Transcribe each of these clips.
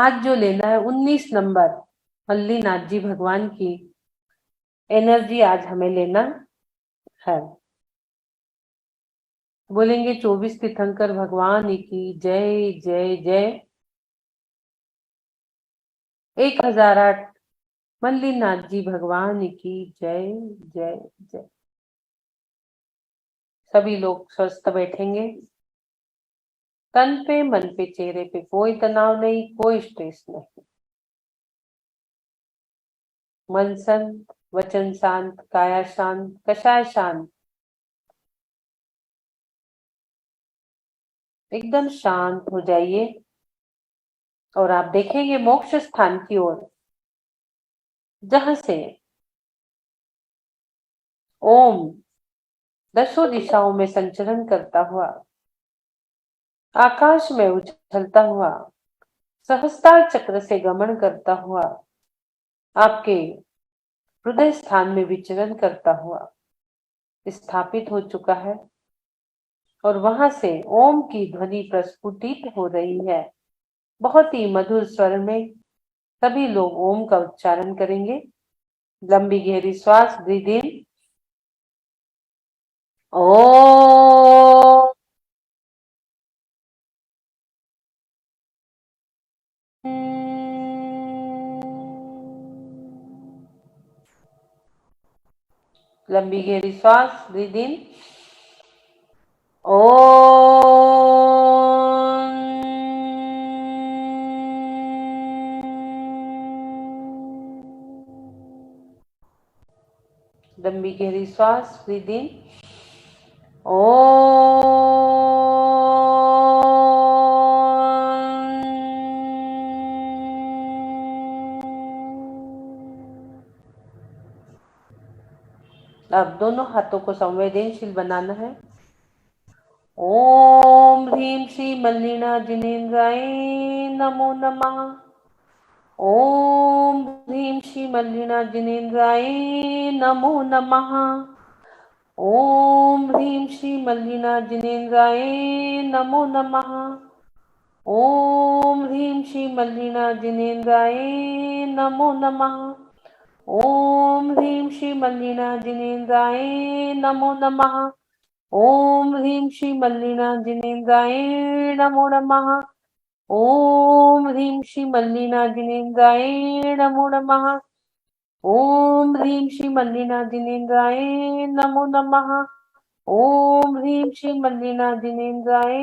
आज जो लेना है 19 नंबर मल्लीनाथ जी भगवान की एनर्जी आज हमें लेना है। बोलेंगे 24 तीर्थंकर भगवान की जय जय जय। 1008 मल्लीनाथ जी भगवान की जय जय जय। सभी लोग स्वस्थ बैठेंगे। तन पे, मन पे, चेहरे पे कोई तनाव नहीं, कोई स्ट्रेस नहीं। मन शांत, वचन शांत, काया शांत, कषाय शांत, एकदम शांत हो जाइए और आप देखेंगे मोक्ष स्थान की ओर, जहां से ओम दसों दिशाओं में संचरण करता हुआ, आकाश में उछलता हुआ, सहस्त्रार चक्र से गमन करता हुआ, आपके हृदय स्थान में विचरण करता हुआ स्थापित हो चुका है। और वहां से ओम की ध्वनि प्रस्फुटित हो रही है। बहुत ही मधुर स्वर में सभी लोग ओम का उच्चारण करेंगे। लंबी गहरी श्वास, ब्रीद इन। ओम। लंबी गहरी श्वास, ब्रीद इन। लंबी गहरी श्वास, ब्रीद इन। अब दोनों हाथों को संवेदनशील बनाना है। ओम ह्रीं श्री मल्लिना जिनेन्द्राय नमो नमः। ओम ह्रीं श्री मल्लिना जिनेन्द्राय नमो नमः। ओम ह्रीं श्री मल्लिना जिनेन्द्राय नमो नमः। ओम ह्रीं श्री मल्लिना जिनेन्द्राय नमो नमः। ओम ह्रीं श्री मल्लिना जिनेन्द्राय नमो नमः। ओम ह्रीं श्री मल्लिना जिनेन्द्राय नमो नमः। ओम ह्रीं श्री मल्लिना जिनेन्द्राय नमो नमः। ओम ह्रीं श्री मल्लिना जिनेन्द्राय नमो नमः। ओम ह्रीं श्री मल्लिना जिनेन्द्राय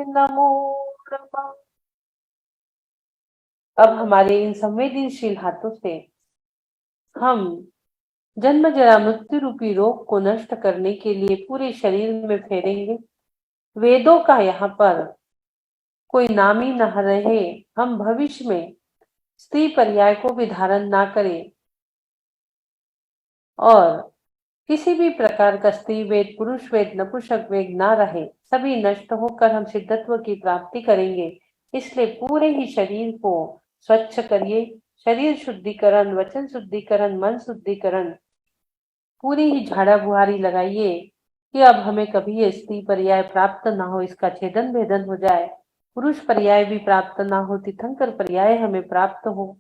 नमो नमः। अब हमारे इन संवेदनशील हाथों से हम जन्म जरा मृत्यु रूपी रोग को नष्ट करने के लिए पूरे शरीर में फेरेंगे। वेदों का यहाँ पर कोई नाम ही न रहे, हम भविष्य में स्त्री पर्याय को भी धारण ना करें और किसी भी प्रकार का स्त्री वेद, पुरुष वेद, नपुंसक वेद ना रहे, सभी नष्ट होकर हम सिद्धत्व की प्राप्ति करेंगे। इसलिए पूरे ही शरीर को स्वच्छ करिए। शरीर शुद्धिकरण, वचन शुद्धिकरण, मन शुद्धिकरण, पूरी ही झाड़ा बुहारी लगाइए कि अब हमें कभी ये स्त्री पर्याय प्राप्त ना हो, इसका छेदन भेदन हो जाए। पुरुष पर्याय भी प्राप्त ना हो, तीर्थंकर पर्याय हमें प्राप्त हो,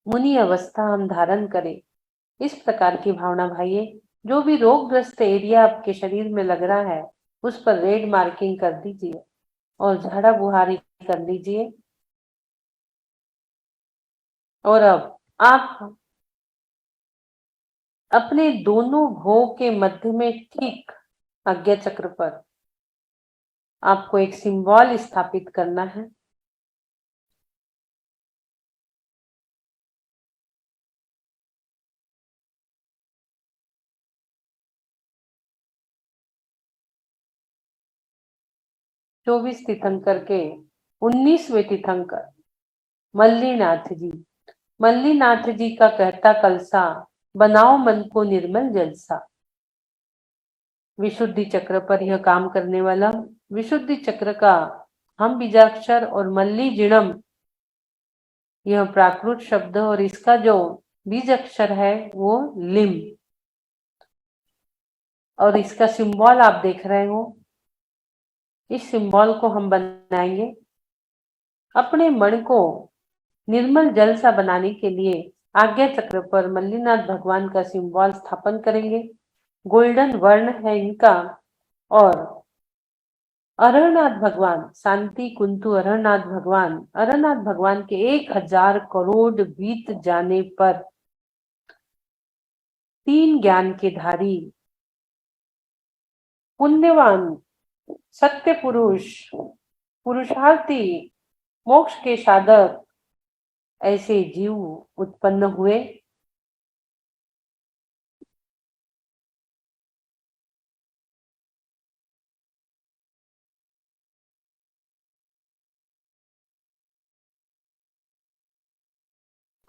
मुनि अवस्था हम धारण करें। इस प्रकार की भावना भाइये। जो भी रोगग्रस्त एरिया आपके शरीर में लग रहा है उस पर रेड मार्किंग कर दीजिए और झाड़ा बुहारी कर लीजिए। और अब आप अपने दोनों भोग के मध्य में ठीक आज्ञा चक्र पर आपको एक सिंबल स्थापित करना है। चौबीस तीर्थंकर के 19वें तीर्थंकर मल्लीनाथ जी। मल्लीनाथ जी का कहता कलसा, बनाओ मन को निर्मल जलसा। विशुद्धि चक्र पर यह काम करने वाला विशुद्धि चक्र का हम बीजाक्षर और मल्ली जिणम यह प्राकृत शब्द और इसका जो बीज अक्षर है वो लिम और इसका सिंबल आप देख रहे हो। इस सिंबल को हम बनाएंगे अपने मन को निर्मल जल सा बनाने के लिए आज्ञा चक्र पर मल्लीनाथ भगवान का सिंबल स्थापन करेंगे। गोल्डन वर्ण है इनका। और अरहनाथ भगवान, शांति कुंतु अरहनाथ भगवान के 1000 करोड़ बीत जाने पर 3 ज्ञान के धारी, पुण्यवान, सत्य पुरुष, पुरुषार्थी, मोक्ष के साधक ऐसे जीव उत्पन्न हुए।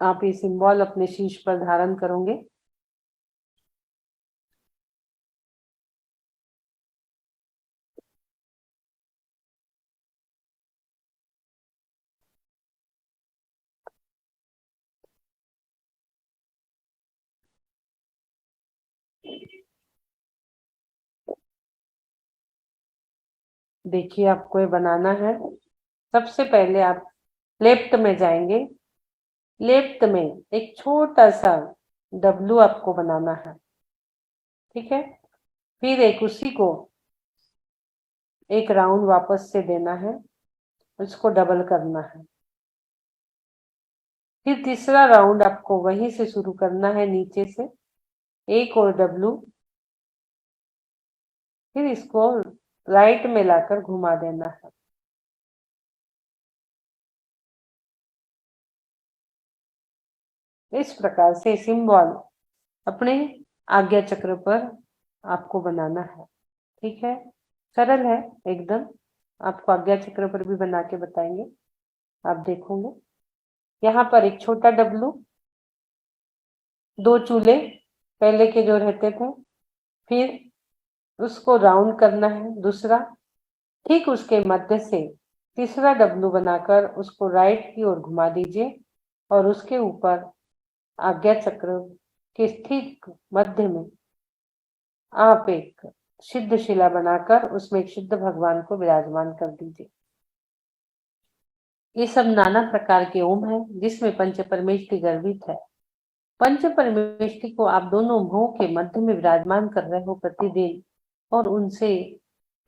आप ये सिंबल अपने शीश पर धारण करोगे। देखिए, आपको ये बनाना है। सबसे पहले आप लेफ्ट में जाएंगे। लेफ्ट में एक छोटा सा डब्लू आपको बनाना है, ठीक है। फिर एक उसी को एक राउंड वापस से देना है, उसको डबल करना है। फिर तीसरा राउंड आपको वहीं से शुरू करना है, नीचे से एक और डब्लू, फिर इसको राइट में लाकर घुमा देना है। इस प्रकार से सिंबल अपने आज्ञा चक्र पर आपको बनाना है, ठीक है। सरल है एकदम। आपको आज्ञा चक्र पर भी बना के बताएंगे, आप देखोगे। यहाँ पर एक छोटा डब्लू, 2 चूल्हे पहले के जो रहते थे, फिर उसको राउंड करना है दूसरा। ठीक उसके मध्य से तीसरा डब्लू बनाकर उसको राइट की ओर घुमा दीजिए और उसके ऊपर आज्ञा चक्र के ठीक मध्य में आप एक सिद्ध शिला बनाकर उसमें एक सिद्ध भगवान को विराजमान कर दीजिए। ये सब नाना प्रकार के ओम है, जिसमें पंच परमेष्टि गर्भित है। पंच परमेष्टि को आप दोनों मुंह के मध्य में विराजमान कर रहे हो प्रतिदिन, और उनसे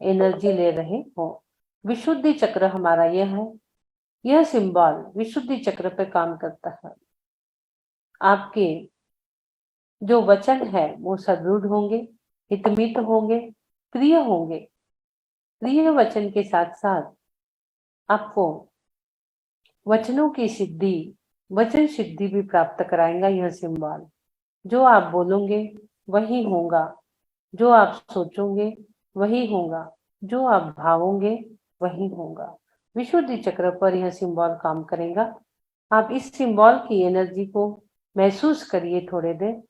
एनर्जी ले रहे हो। विशुद्धि चक्र हमारा यह है। यह सिंबल विशुद्धि चक्र पे काम करता है। आपके जो वचन है वो सदृढ़ होंगे, हितमित होंगे, प्रिय होंगे। प्रिय वचन के साथ साथ आपको वचनों की सिद्धि, वचन सिद्धि भी प्राप्त कराएगा यह सिंबल। जो आप बोलोगे वही होगा, जो आप सोचोगे वही होगा, जो आप भावोगे वही होगा। विशुद्धि चक्र पर यह सिंबल काम करेगा। आप इस सिंबल की एनर्जी को महसूस करिए थोड़े देर।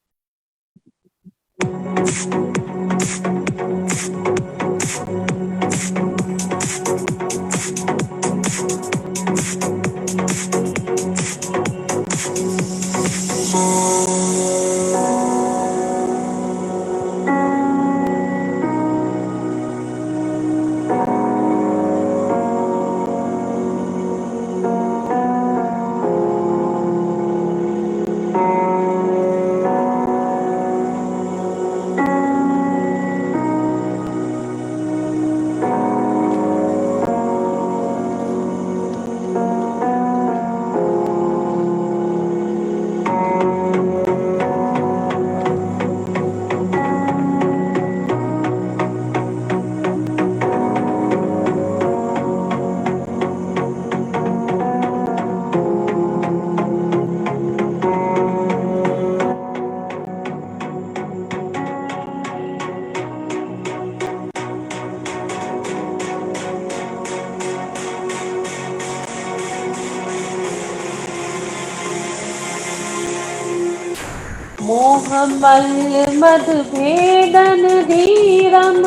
मोहमल मद भेदन धीरम,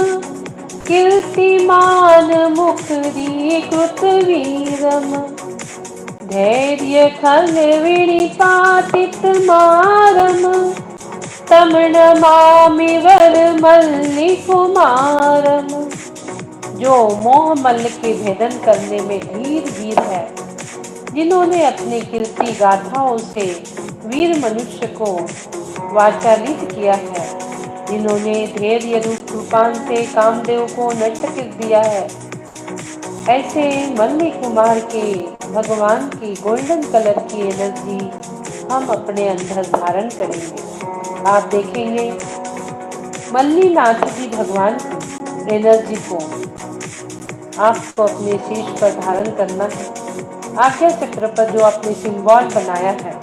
कीर्तिमान मुखरी कृत वीरम, धैर्य खल विनिपातित मारम, तमन मामिवर मल्लि कुमारम। जो मोह मल्ल के भेदन करने में धीर वीर है, जिन्होंने अपने कीर्ति गाथाओं से वीर मनुष्य को वाचालित किया है, जिन्होंने धैर्य रूप कृपान से कामदेव को नष्ट कर दिया है, ऐसे मल्ली कुमार के भगवान की गोल्डन कलर की एनर्जी हम अपने अंदर धारण करेंगे। आप देखेंगे मल्लीनाथ जी भगवान की एनर्जी को आपको अपने शीश पर धारण करना है। आज्ञा चक्र पर जो आपने सिंबल बनाया है,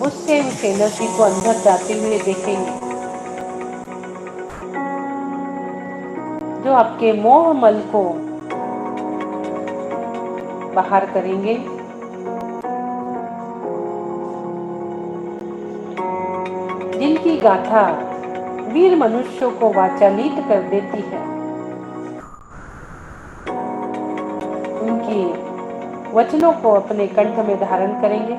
उससे उस एनर्जी को अंदर जाते हुए देखेंगे, जो आपके मोह मल को बाहर करेंगे। जिनकी गाथा वीर मनुष्यों को वाचालित कर देती है, उनकी वचनों को अपने कंठ में धारण करेंगे।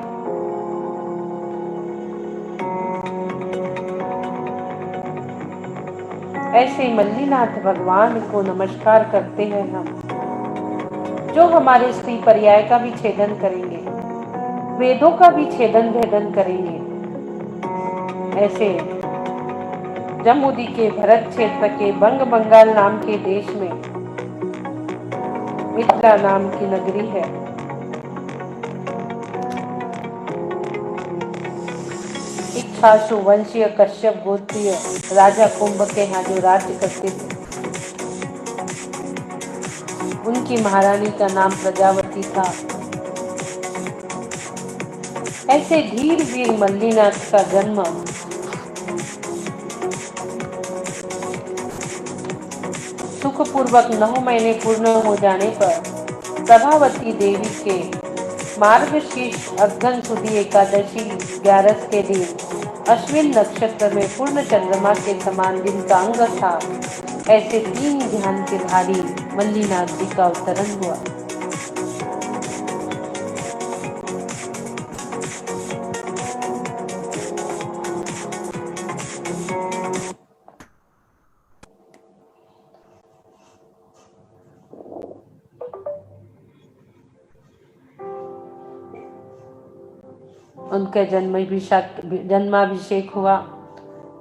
ऐसे मल्लीनाथ भगवान को नमस्कार करते हैं हम, जो हमारे स्त्री पर्याय का भी छेदन करेंगे, वेदों का भी छेदन भेदन करेंगे। ऐसे जम्मूदी के भरत क्षेत्र के बंग बंगाल नाम के देश में मिथिला नाम की नगरी है। इक्ष्वाकु वंशीय कश्यप गोत्रीय राजा कुंभ के यहाँ जो राज्य करते थे, उनकी महारानी का नाम प्रजावती था। ऐसे धीर वीर मल्लीनाथ का जन्म सुखपूर्वक 9 महीने पूर्ण हो जाने पर प्रभावती देवी के मार्गशीर्ष अग्न सुदी एकादशी 11 के दिन अश्विन नक्षत्र में पूर्ण चंद्रमा के समान दिन का अंग था। ऐसे 3 ध्यान के धारी मल्लीनाथ जी का अवतरण हुआ। उनके जन्माभिषेक हुआ,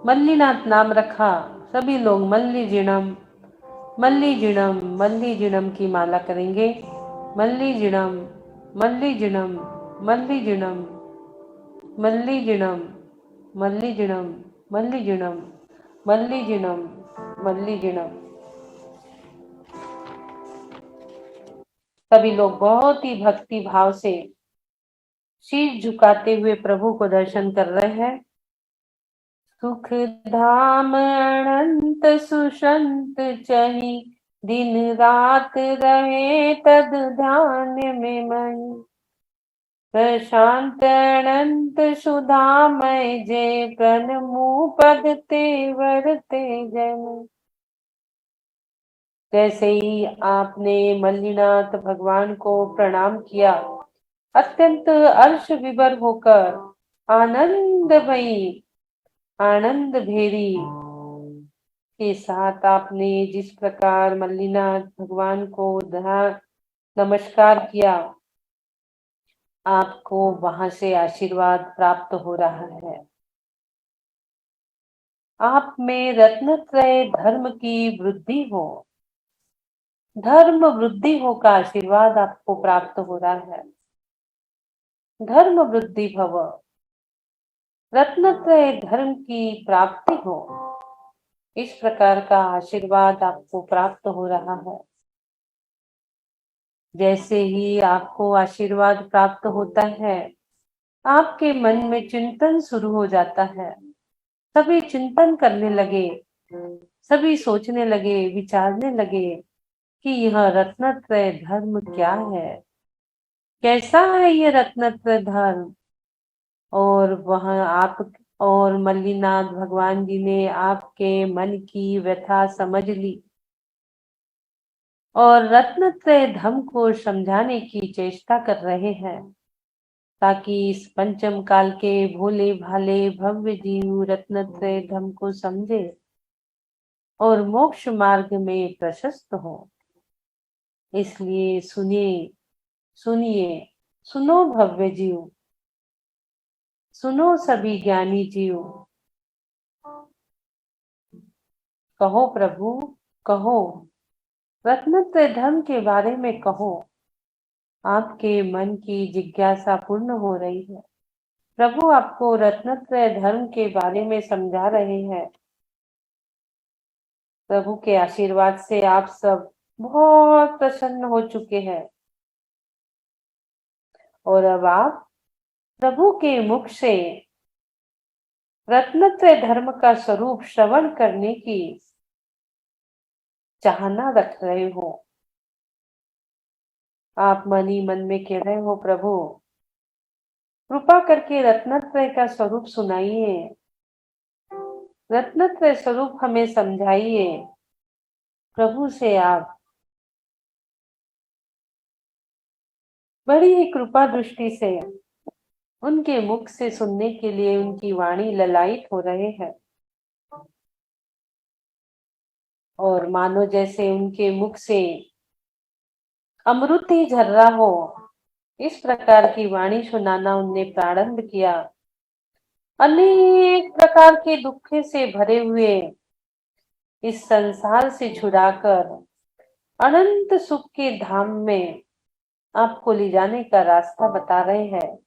मल्लीनाथ नाम रखा। सभी लोग मल्ली जिणम मल्ली जिणम मल्ली जिणम की माला करेंगे। मल्ली जिणम मल्ली जिणम मल्ली जिणम मल्ली जिणम मल्ली जिणम मल्ली जिणम मल्ली जिणम मल्ली जिणम। सभी लोग बहुत ही भक्ति भाव से शीश झुकाते हुए प्रभु को दर्शन कर रहे हैं। सुख धाम अनंत सुशंत चही, दिन रात रहे तद ध्यान में मई। प्रशांत अनंत सुधामय जय, प्रणमु पद तेवर ते जय। जैसे ही आपने मल्लीनाथ भगवान को प्रणाम किया, अत्यंत अर्श विभोर होकर आनंद भेरी के साथ आपने जिस प्रकार मल्लीनाथ भगवान को नमस्कार किया, आपको वहां से आशीर्वाद प्राप्त हो रहा है। आप में रत्नत्रय धर्म की वृद्धि हो, धर्म वृद्धि हो का आशीर्वाद आपको प्राप्त हो रहा है। धर्म वृद्धि भव, रत्नत्रय धर्म की प्राप्ति हो, इस प्रकार का आशीर्वाद आपको प्राप्त हो रहा है। जैसे ही आपको आशीर्वाद प्राप्त होता है, आपके मन में चिंतन शुरू हो जाता है। सभी चिंतन करने लगे, सभी सोचने लगे, विचारने लगे कि यह रत्नत्रय धर्म क्या है, कैसा है ये रत्नत्रय धर्म। और वहां आप और मल्लीनाथ भगवान जी ने आपके मन की व्यथा समझ ली और रत्नत्रय धर्म को समझाने की चेष्टा कर रहे हैं, ताकि इस पंचम काल के भोले भाले भव्य जीव रत्नत्रय धर्म को समझे और मोक्ष मार्ग में प्रशस्त हो। इसलिए सुनिए सुनिए, सुनो भव्य जीव, सुनो सभी ज्ञानी जीव। कहो प्रभु, कहो, रत्नत्रय धर्म के बारे में कहो। आपके मन की जिज्ञासा पूर्ण हो रही है। प्रभु आपको रत्नत्रय धर्म के बारे में समझा रहे हैं। प्रभु के आशीर्वाद से आप सब बहुत प्रसन्न हो चुके हैं और अब आप प्रभु के मुख से रत्नत्रय धर्म का स्वरूप श्रवण करने की चाहना रख रहे हो। आप मन ही मन में कह रहे हो, प्रभु कृपा करके रत्नत्रय का स्वरूप सुनाइए, रत्नत्रय स्वरूप हमें समझाइए। प्रभु से आप बड़ी ही कृपा दृष्टि से उनके मुख से सुनने के लिए उनकी वाणी ललायित हो रहे हैं और मानो जैसे उनके मुख से अमृत ही झर रहा हो, इस प्रकार की वाणी सुनाना उनने प्रारंभ किया। अनेक प्रकार के दुख से भरे हुए इस संसार से छुड़ाकर अनंत सुख के धाम में आपको ले जाने का रास्ता बता रहे हैं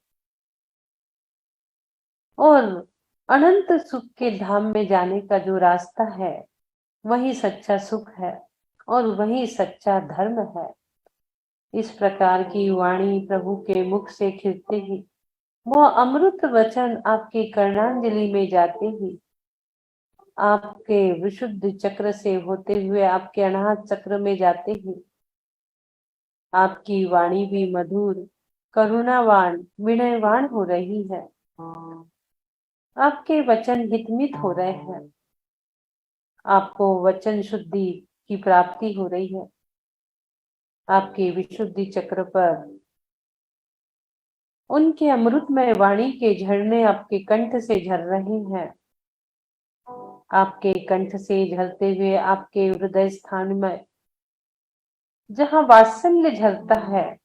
और अनंत सुख के धाम में जाने का जो रास्ता है वही सच्चा सुख है और वही सच्चा धर्म है। इस प्रकार की वाणी प्रभु के मुख से खिलते ही वह अमृत वचन आपकी कर्णांजलि में जाते ही आपके विशुद्ध चक्र से होते हुए आपके अनाहत चक्र में जाते ही आपकी वाणी भी मधुर, करुणावान, विनयवान हो रही है। आपके वचन हितमित हो रहे हैं। आपको वचन शुद्धि की प्राप्ति हो रही है। आपके विशुद्धि चक्र पर उनके अमृतमय वाणी के झरने आपके कंठ से झर रहे हैं। आपके कंठ से झरते हुए आपके हृदय स्थान में जहां वात्सल्य झरता है,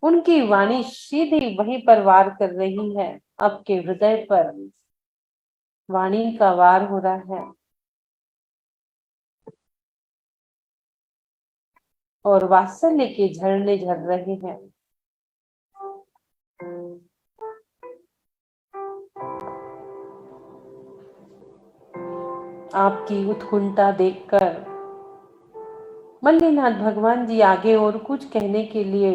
उनकी वाणी सीधी वहीं पर वार कर रही है। आपके हृदय पर वाणी का वार हो रहा है और वात्सल्य के झरने झर रहे हैं। आपकी उत्कंठा देखकर मल्लीनाथ भगवान जी आगे और कुछ कहने के लिए,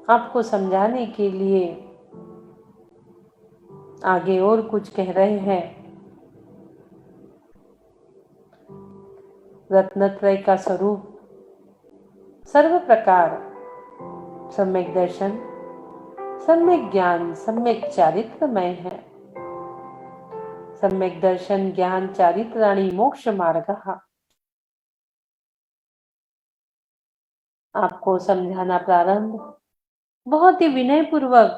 आपको समझाने के लिए आगे और कुछ कह रहे हैं। रत्नत्रय का स्वरूप सर्व प्रकार सम्यक दर्शन, सम्यक ज्ञान, सम्यक चारित्रमय है। सम्यक दर्शन, ज्ञान, चारित्राणि मोक्ष मार्गः। आपको समझाना प्रारंभ बहुत ही विनय पूर्वक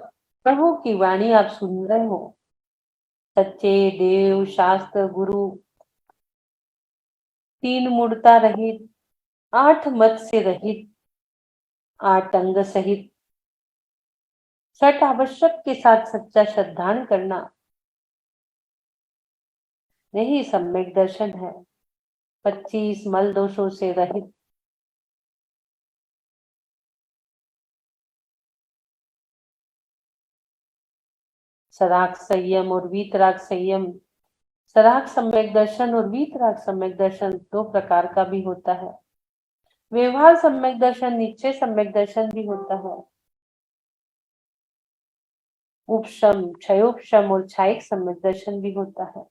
प्रभु की वाणी आप सुन रहे हो। सच्चे देव, शास्त्र, गुरु, तीन मूर्ता रहित, आठ मत से रहित, आठ अंग सहित, छठ आवश्यक के साथ सच्चा श्रद्धान करना, यही सम्यक दर्शन है। 25 मल दोषों से रहित, सराग संयम और वीतराग संयम। सराग सम्यक दर्शन और वीतराग सम्यक दर्शन दो प्रकार का भी होता है। व्यवहार सम्यक दर्शन, निश्चय सम्यक दर्शन भी होता है। उपशम, क्षयोपशम और क्षायिक सम्यक दर्शन भी होता है।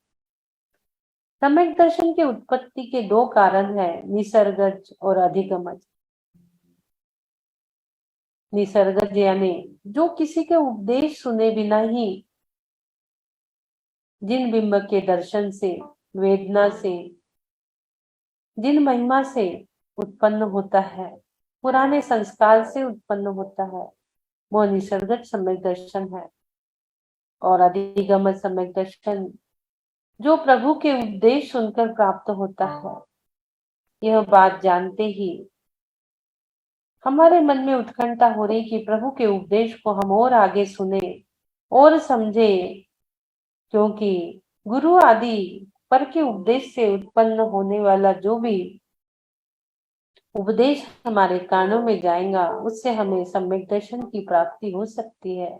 सम्यक दर्शन की उत्पत्ति के दो कारण है, निसर्गज और अधिगमज। निसर्गज यानी जो किसी के उपदेश सुने बिना ही जिन बिंब के दर्शन से, वेदना से, जिन महिमा से उत्पन्न होता है, पुराने संस्कार से उत्पन्न होता है, वो निसर्गज सम्यक दर्शन है। और अधिगमज सम्यक दर्शन जो प्रभु के उपदेश सुनकर प्राप्त होता है। यह बात जानते ही हमारे मन में उत्कंठा हो रही कि प्रभु के उपदेश को हम और आगे सुने और समझे, क्योंकि गुरु आदि पर के उपदेश से उत्पन्न होने वाला जो भी उपदेश हमारे कानों में जाएगा, उससे हमें सम्यक दर्शन की प्राप्ति हो सकती है।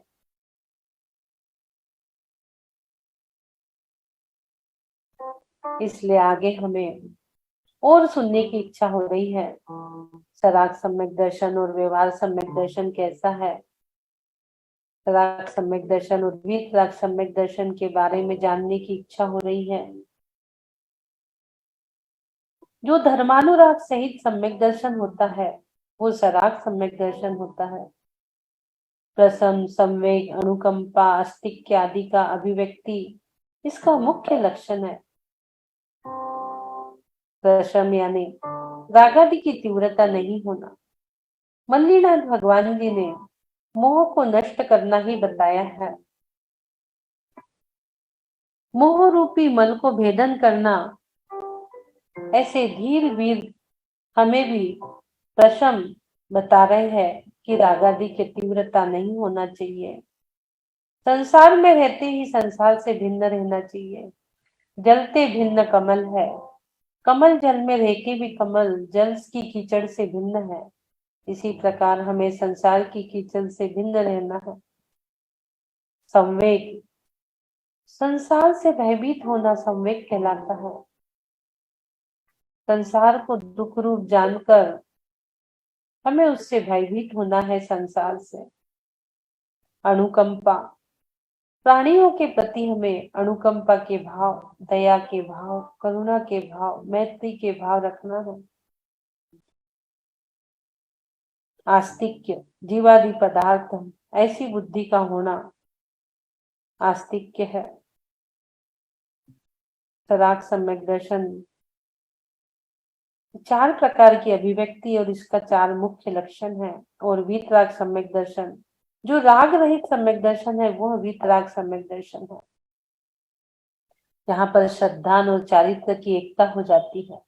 इसलिए आगे हमें और सुनने की इच्छा हो रही है। सराग सम्यक दर्शन और व्यवहार सम्यक दर्शन कैसा है, सराग सम्यक दर्शन और वितराग सम्यक दर्शन के बारे में जानने की इच्छा हो रही है। जो धर्मानुराग सहित सम्यक दर्शन होता है वो सराग सम्यक दर्शन होता है। प्रसन्न, संवेग, अनुकंपा, अस्तिक्य आदि का अभिव्यक्ति इसका मुख्य लक्षण है। प्रशम यानी रागादि की तीव्रता नहीं होना। मल्लीनाथ भगवान जी ने मोह को नष्ट करना ही बताया है। मोह रूपी मल को भेदन करना, ऐसे धीर वीर हमें भी प्रशम बता रहे हैं कि रागादि की तीव्रता नहीं होना चाहिए। संसार में रहते ही संसार से भिन्न रहना चाहिए। जलते भिन्न कमल है, कमल जल में रह के भी कमल जल की कीचड़ से भिन्न है। इसी प्रकार हमें संसार की कीचड़ से भिन्न रहना है। संवेग, संसार से भयभीत होना संवेग कहलाता है। संसार को दुख रूप जानकर हमें उससे भयभीत होना है, संसार से। अनुकंपा, प्राणियों के प्रति हमें अनुकंपा के भाव, दया के भाव, करुणा के भाव, मैत्री के भाव रखना है। आस्तिक्य, जीवादि पदार्थ ऐसी बुद्धि का होना आस्तिक्य है। सराग सम्यक दर्शन 4 प्रकार की अभिव्यक्ति और इसका 4 मुख्य लक्षण है। और वीतराग सम्यक दर्शन, जो राग रहित सम्यक दर्शन है, वह वीतराग सम्यक दर्शन है। यहाँ पर श्रद्धान और चारित्र की एकता हो जाती है।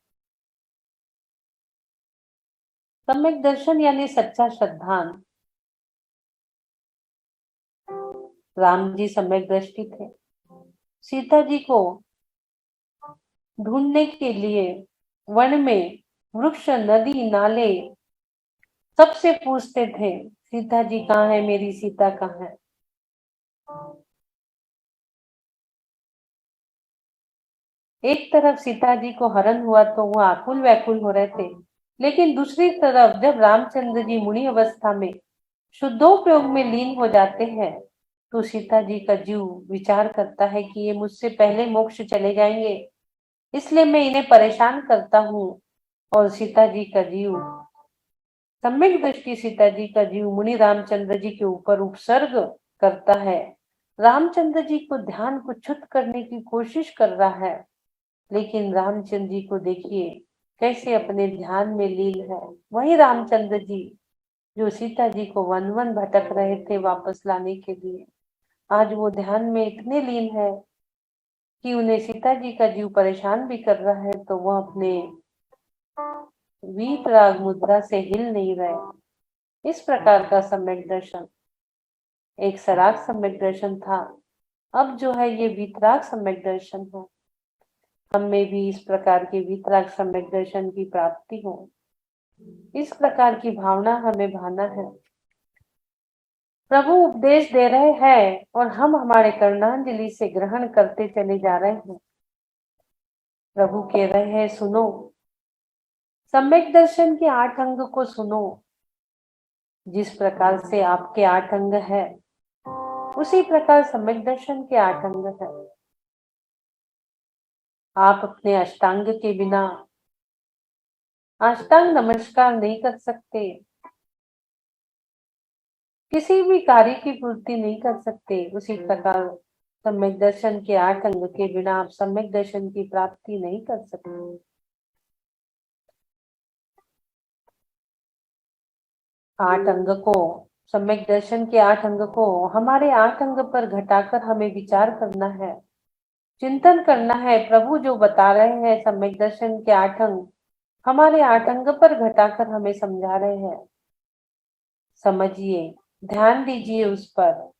सम्यक दर्शन यानी सच्चा श्रद्धान। राम जी सम्यक दृष्टि थे। सीता जी को ढूंढने के लिए वन में वृक्ष, नदी, नाले सबसे पूछते थे, सीता जी कहाँ है, मेरी सीता कहाँ है। एक तरफ सीता जी को हरण हुआ तो वो आकुल व्याकुल हो रहे थे, लेकिन दूसरी तरफ जब रामचंद्र जी मुनि अवस्था में शुद्धोपयोग में लीन हो जाते हैं तो सीता जी का जीव विचार करता है कि ये मुझसे पहले मोक्ष चले जाएंगे, इसलिए मैं इन्हें परेशान करता हूँ। और सीता जी का जीव, सम्यक दृष्टि सीता जी का जीव मुनि रामचंद्र जी के ऊपर उपसर्ग करता है। रामचंद्र जी को ध्यान को च्युत करने की कोशिश कर रहा है, लेकिन रामचंद्र जी को देखिए कैसे अपने ध्यान में लीन है। वही रामचंद्र जी जो सीता जी को वन वन भटक रहे थे वापस लाने के लिए, आज वो ध्यान में इतने लीन है कि उन्हें सीता जी का जीव परेशान भी कर रहा है तो वह अपने वीतराग मुद्रा से हिल नहीं रहे। इस प्रकार का सम्यक दर्शन एक सराग सम्यक दर्शन था। अब जो है ये वीतराग सम्यक दर्शन है। हमें भी इस प्रकार के वीतराग सम्यक दर्शन की प्राप्ति हो, इस प्रकार की भावना हमें भाना है। प्रभु उपदेश दे रहे हैं और हम हमारे कर्णांजलि से ग्रहण करते चले जा रहे हैं। प्रभु कह रहे हैं सुनो, सम्यक दर्शन के 8 अंग को सुनो। जिस प्रकार से आपके 8 अंग है उसी प्रकार सम्यक दर्शन के 8 अंग है। आप अपने अष्टांग के बिना अष्टांग नमस्कार नहीं कर सकते, किसी भी कार्य की पूर्ति नहीं कर सकते। उसी प्रकार सम्यक दर्शन के 8 अंग के बिना आप सम्यक दर्शन की प्राप्ति नहीं कर सकते। 8 अंग को, सम्यक दर्शन के 8 अंग को हमारे 8 अंग पर घटाकर हमें विचार करना है, चिंतन करना है। प्रभु जो बता रहे हैं सम्यक दर्शन के 8 अंग हमारे 8 अंग पर घटाकर हमें समझा रहे हैं। समझिए, ध्यान दीजिए उस पर,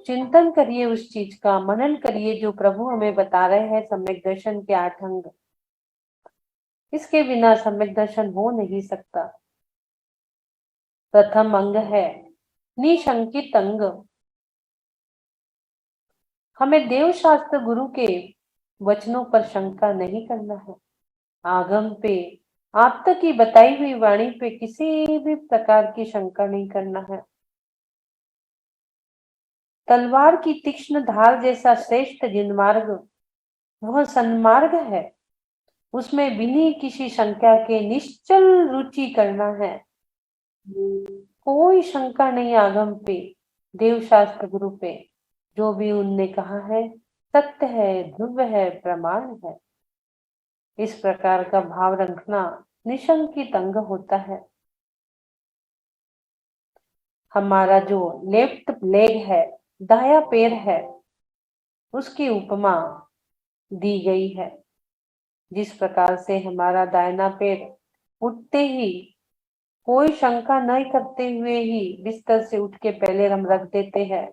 चिंतन करिए उस चीज का, मनन करिए जो प्रभु हमें बता रहे हैं सम्यक दर्शन के 8 अंग। इसके बिना सम्यक दर्शन हो नहीं सकता। प्रथम अंग है निशंकित अंग। हमें देव शास्त्र गुरु के वचनों पर शंका नहीं करना है। आगम पे, आप तक की बताई हुई वाणी पे किसी भी प्रकार की शंका नहीं करना है। तलवार की तीक्ष्ण धार जैसा श्रेष्ठ जिनमार्ग वह सन्मार्ग है। उसमें बिना किसी शंका के निश्चल रुचि करना है। कोई शंका नहीं आगम पे, देव शास्त्र गुरु पे। जो भी उनने कहा है सत्य है, ध्रुव है, प्रमाण है। इस प्रकार का भाव रखना निशंकित अंग होता है। हमारा जो लेफ्ट लेग है, दाया पैर है, उसकी उपमा दी गई है। जिस प्रकार से हमारा दाहिना पैर उठते ही कोई शंका नहीं करते हुए ही बिस्तर से उठ के पहले हम रख देते हैं।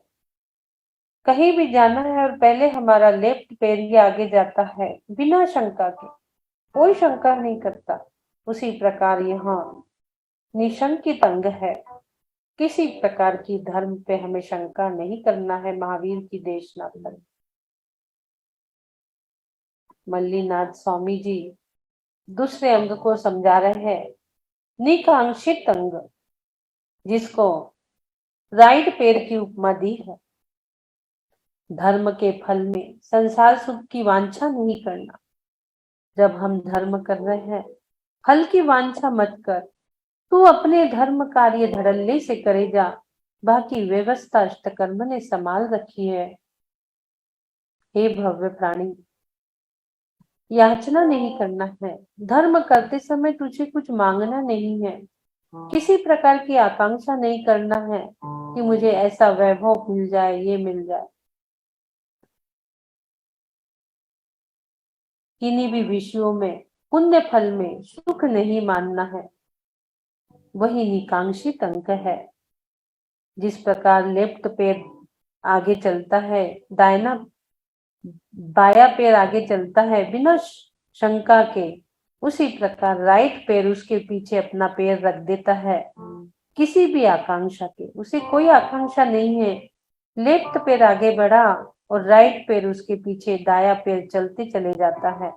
कहीं भी जाना है और पहले हमारा लेफ्ट पैर ही आगे जाता है बिना शंका के, कोई शंका नहीं करता। उसी प्रकार यहाँ निशंकित अंग है। किसी प्रकार की धर्म पे हमें शंका नहीं करना है। महावीर की देशना पर मल्लीनाथ स्वामी जी दूसरे अंग को समझा रहे हैं, निकांक्षित अंग, जिसको राइट पैर की उपमा दी है। धर्म के फल में संसार सुख की वांछा नहीं करना। जब हम धर्म कर रहे हैं, फल की वांछा मत कर। तू अपने धर्म कार्य धड़ल्ले से करे जा, बाकी व्यवस्था अष्टकर्म ने संभाल रखी है। हे भव्य प्राणी, याचना नहीं करना है। धर्म करते समय तुझे कुछ मांगना नहीं है। किसी प्रकार की आकांक्षा नहीं करना है कि मुझे ऐसा वैभव मिल जाए, ये मिल जाए। किन्हीं भी विषयों में, पुण्य फल में सुख नहीं मानना है। वही निकांक्षित अंक है। जिस प्रकार लेफ्ट पैर आगे चलता है, दाहिना बाया पैर आगे चलता है बिना शंका के, उसी प्रकार राइट पैर उसके पीछे अपना पैर रख देता है किसी भी आकांक्षा के। उसे कोई आकांक्षा नहीं है। लेफ्ट पैर आगे बढ़ा और राइट पैर उसके पीछे, दाया पैर चलते चले जाता है।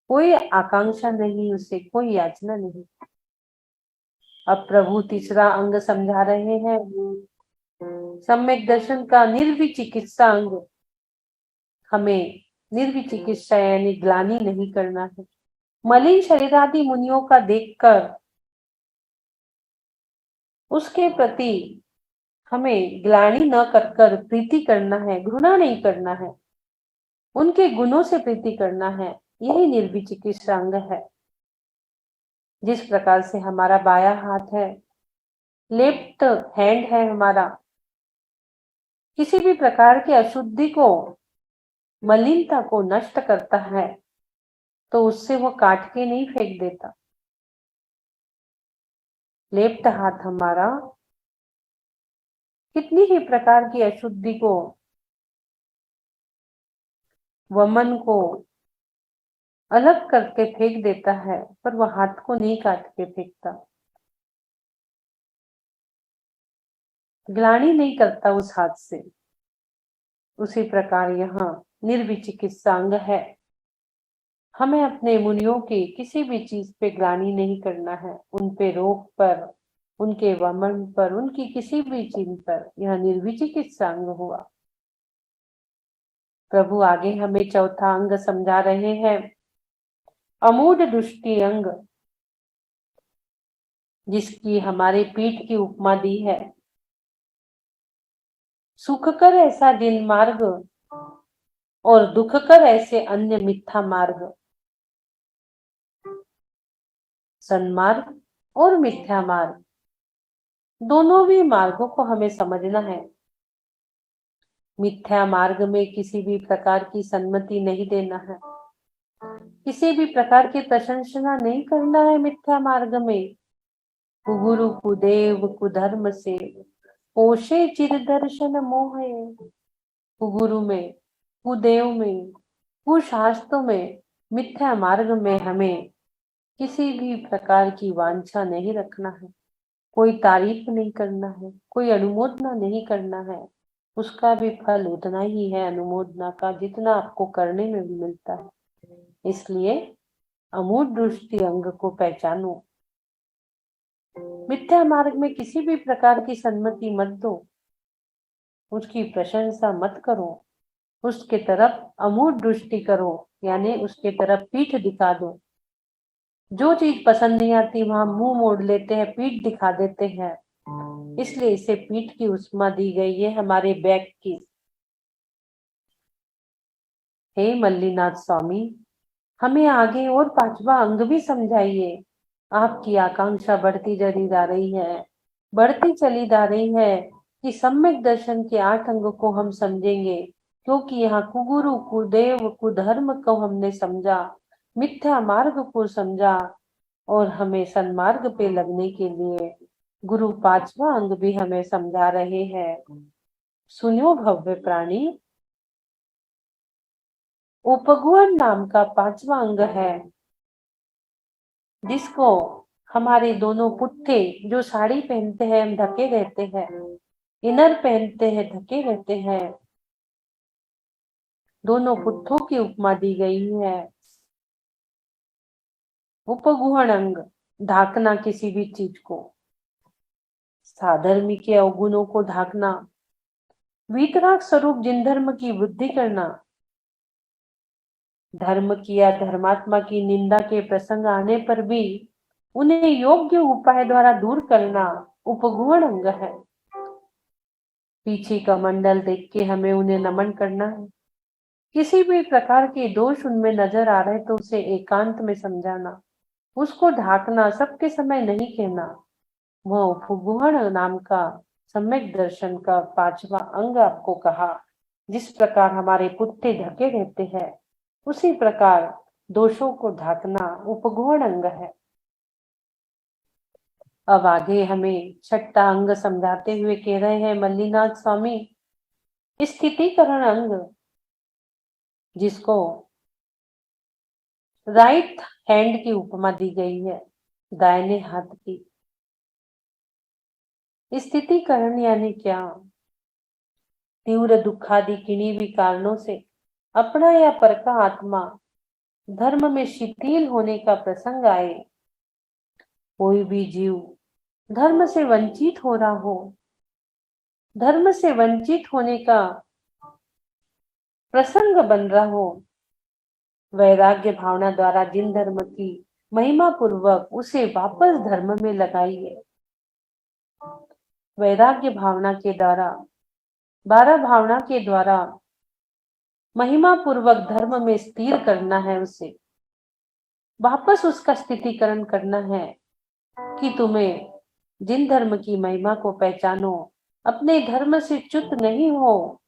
कोई आकांक्षा नहीं, उसे कोई याचना नहीं। अब प्रभु तीसरा अंग समझा रहे हैं, सम्यक दर्शन का निर्विचिकित्सा अंग। हमें निर्विचिकित्सा यानी ग्लानि नहीं करना है। मलिन शरीर आदि मुनियों का देखकर उसके प्रति हमें ग्लानि न कर प्रीति करना है, घृणा नहीं करना है। उनके गुणों से प्रीति करना है। यही निर्विचिकित्सा अंग है। जिस प्रकार से हमारा बाया हाथ है, लेफ्ट हैंड है हमारा, किसी भी प्रकार की अशुद्धि को, मलिनता को नष्ट करता है तो उससे वो काट के नहीं फेंक देता। लेफ्ट हाथ हमारा कितनी ही प्रकार की अशुद्धि को, वमन को अलग करके फेंक देता है, पर वह हाथ को नहीं काट के फेंकता, ग्लानि नहीं करता उस हाथ से। उसी प्रकार यहाँ निर्विचिकित्सा अंग है। हमें अपने मुनियों के किसी भी चीज पे ग्लानि नहीं करना है। उन पे रोक पर, उनके वमन पर, उनकी किसी भी चीज पर, यह निर्विचिकित्सा अंग हुआ। प्रभु आगे हमें चौथा अंग समझा रहे हैं, अमूढ़ दृष्टि अंग, जिसकी हमारे पीठ की उपमा दी है। सुख कर ऐसा दिन मार्ग और दुख कर ऐसे अन्य मिथ्या मार्ग। सन्मार्ग और मिथ्या मार्ग, दोनों भी मार्गों को हमें समझना है। मिथ्या मार्ग में किसी भी प्रकार की सम्मति नहीं देना है, किसी भी प्रकार की प्रशंसा नहीं करना है। मिथ्या मार्ग में कुगुरु कुदेव कुधर्म से पोषे चिर दर्शन मोहे। कुगुरु में, कुदेव में, कुशास्त्रों में, मिथ्या मार्ग में हमें किसी भी प्रकार की वांछा नहीं रखना है, कोई तारीफ नहीं करना है, कोई अनुमोदना नहीं करना है। उसका भी फल उतना ही है अनुमोदना का जितना आपको करने में भी मिलता है। इसलिए अमूढ़ दृष्टि अंग को पहचानो। मिथ्या मार्ग में किसी भी प्रकार की सन्मति मत दो, उसकी प्रशंसा मत करो, उसके तरफ अमूढ़ दृष्टि करो, यानी उसके तरफ पीठ दिखा दो। जो चीज पसंद नहीं आती वहां मुंह मोड़ लेते हैं, पीठ दिखा देते हैं। इसलिए इसे पीठ की उपमा दी गई है, हमारे बैक की। हे मल्लीनाथ स्वामी, हमें आगे और पांचवा अंग भी समझाइए। आपकी आकांक्षा बढ़ती चली जा रही है, बढ़ती चली जा रही है कि सम्यक दर्शन के 8 अंग को हम समझेंगे, क्योंकि यहाँ कुगुरु कुदेव कुधर्म को हमने समझा, मिथ्या मार्ग को समझा, और हमें सन्मार्ग पे लगने के लिए गुरु 5वां अंग भी हमें समझा रहे हैं। सुनो भव्य प्राणी, उपगुण नाम का 5वां अंग है, जिसको हमारे दोनों पुट्ठे जो साड़ी पहनते हैं हम ढके रहते हैं, इनर पहनते हैं ढके रहते हैं, दोनों पुट्ठों की उपमा दी गई है। उपगुहण अंग, ढाकना किसी भी चीज को, साधर्मी के अवगुणों को ढाकना, वीतराग स्वरूप जिन धर्म की वृद्धि करना, धर्म की या धर्मात्मा की निंदा के प्रसंग आने पर भी उन्हें योग्य उपाय द्वारा दूर करना उपगुण अंग है। पीछे का मंडल देख के हमें उन्हें नमन करना है। किसी भी प्रकार के दोष उनमें नजर आ रहे तो उसे एकांत में समझाना, उसको ढाकना, सबके समय नहीं कहना। वह उपगुण नाम का सम्यक दर्शन का 5वां अंग आपको कहा। जिस प्रकार हमारे पुट्ठे ढके रहते हैं, उसी प्रकार दोषों को ढाकना उपगुण अंग है। अब आगे हमें 6ठा अंग समझाते हुए कह रहे हैं मल्लीनाथ स्वामी, स्थितिकरण अंग, जिसको राइट हैंड की उपमा दी गई है, दाहिने हाथ की। स्थितिकरण यानी क्या? तीव्र दुखादि किन्हीं भी कारणों से अपना या पर का आत्मा धर्म में शिथिल होने का प्रसंग आए, कोई भी जीव धर्म से वंचित हो रहा हो, धर्म से वंचित होने का प्रसंग बन रहा हो, वैराग्य भावना द्वारा जिन धर्म की महिमा पूर्वक उसे वापस धर्म में लगाइए। वैराग्य भावना के द्वारा, 12 भावना के द्वारा महिमा पूर्वक धर्म में स्थिर करना है, उसे वापस उसका स्थितिकरण करना है कि तुम्हें जिन धर्म की महिमा को पहचानो, अपने धर्म से च्युत नहीं हो।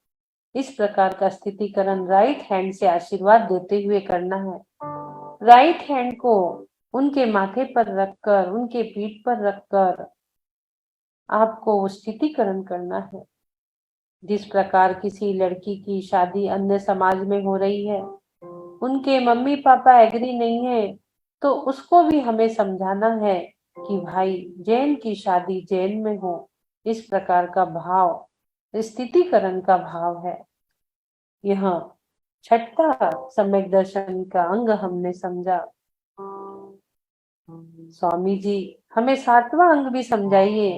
इस प्रकार का स्थितिकरण राइट हैंड से आशीर्वाद देते हुए करना है। राइट हैंड को उनके माथे पर रखकर, उनके पीठ पर रखकर आपको वो स्थितिकरण करना है। जिस प्रकार किसी लड़की की शादी अन्य समाज में हो रही है, उनके मम्मी पापा एग्री नहीं है, तो उसको भी हमें समझाना है कि भाई जैन की शादी जैन में हो। इस प्रकार का भाव स्थितिकरण का भाव है। यह 6ठा सम्यक दर्शन का अंग हमने समझा। स्वामी जी हमें 7वां अंग भी समझाइए।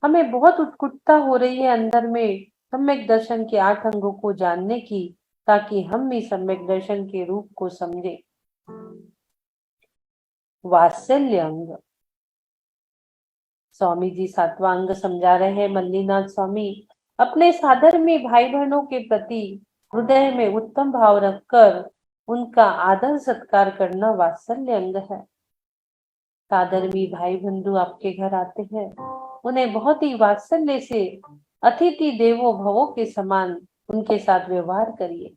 हमें बहुत उत्कंठा हो रही है अंदर में सम्यक दर्शन के 8 अंगों को जानने की, ताकि हम भी सम्यक दर्शन के रूप को समझे। वात्सल्य अंग, स्वामी जी 7वां अंग समझा रहे हैं मल्लीनाथ स्वामी। अपने साधर्मी भाई बहनों के प्रति हृदय में उत्तम भाव रखकर उनका आदर सत्कार करना वात्सल्य अंग है। साधर्मी भाई बंधु आपके घर आते हैं, उन्हें बहुत ही वात्सल्य से अतिथि देवो भवो के समान उनके साथ व्यवहार करिए।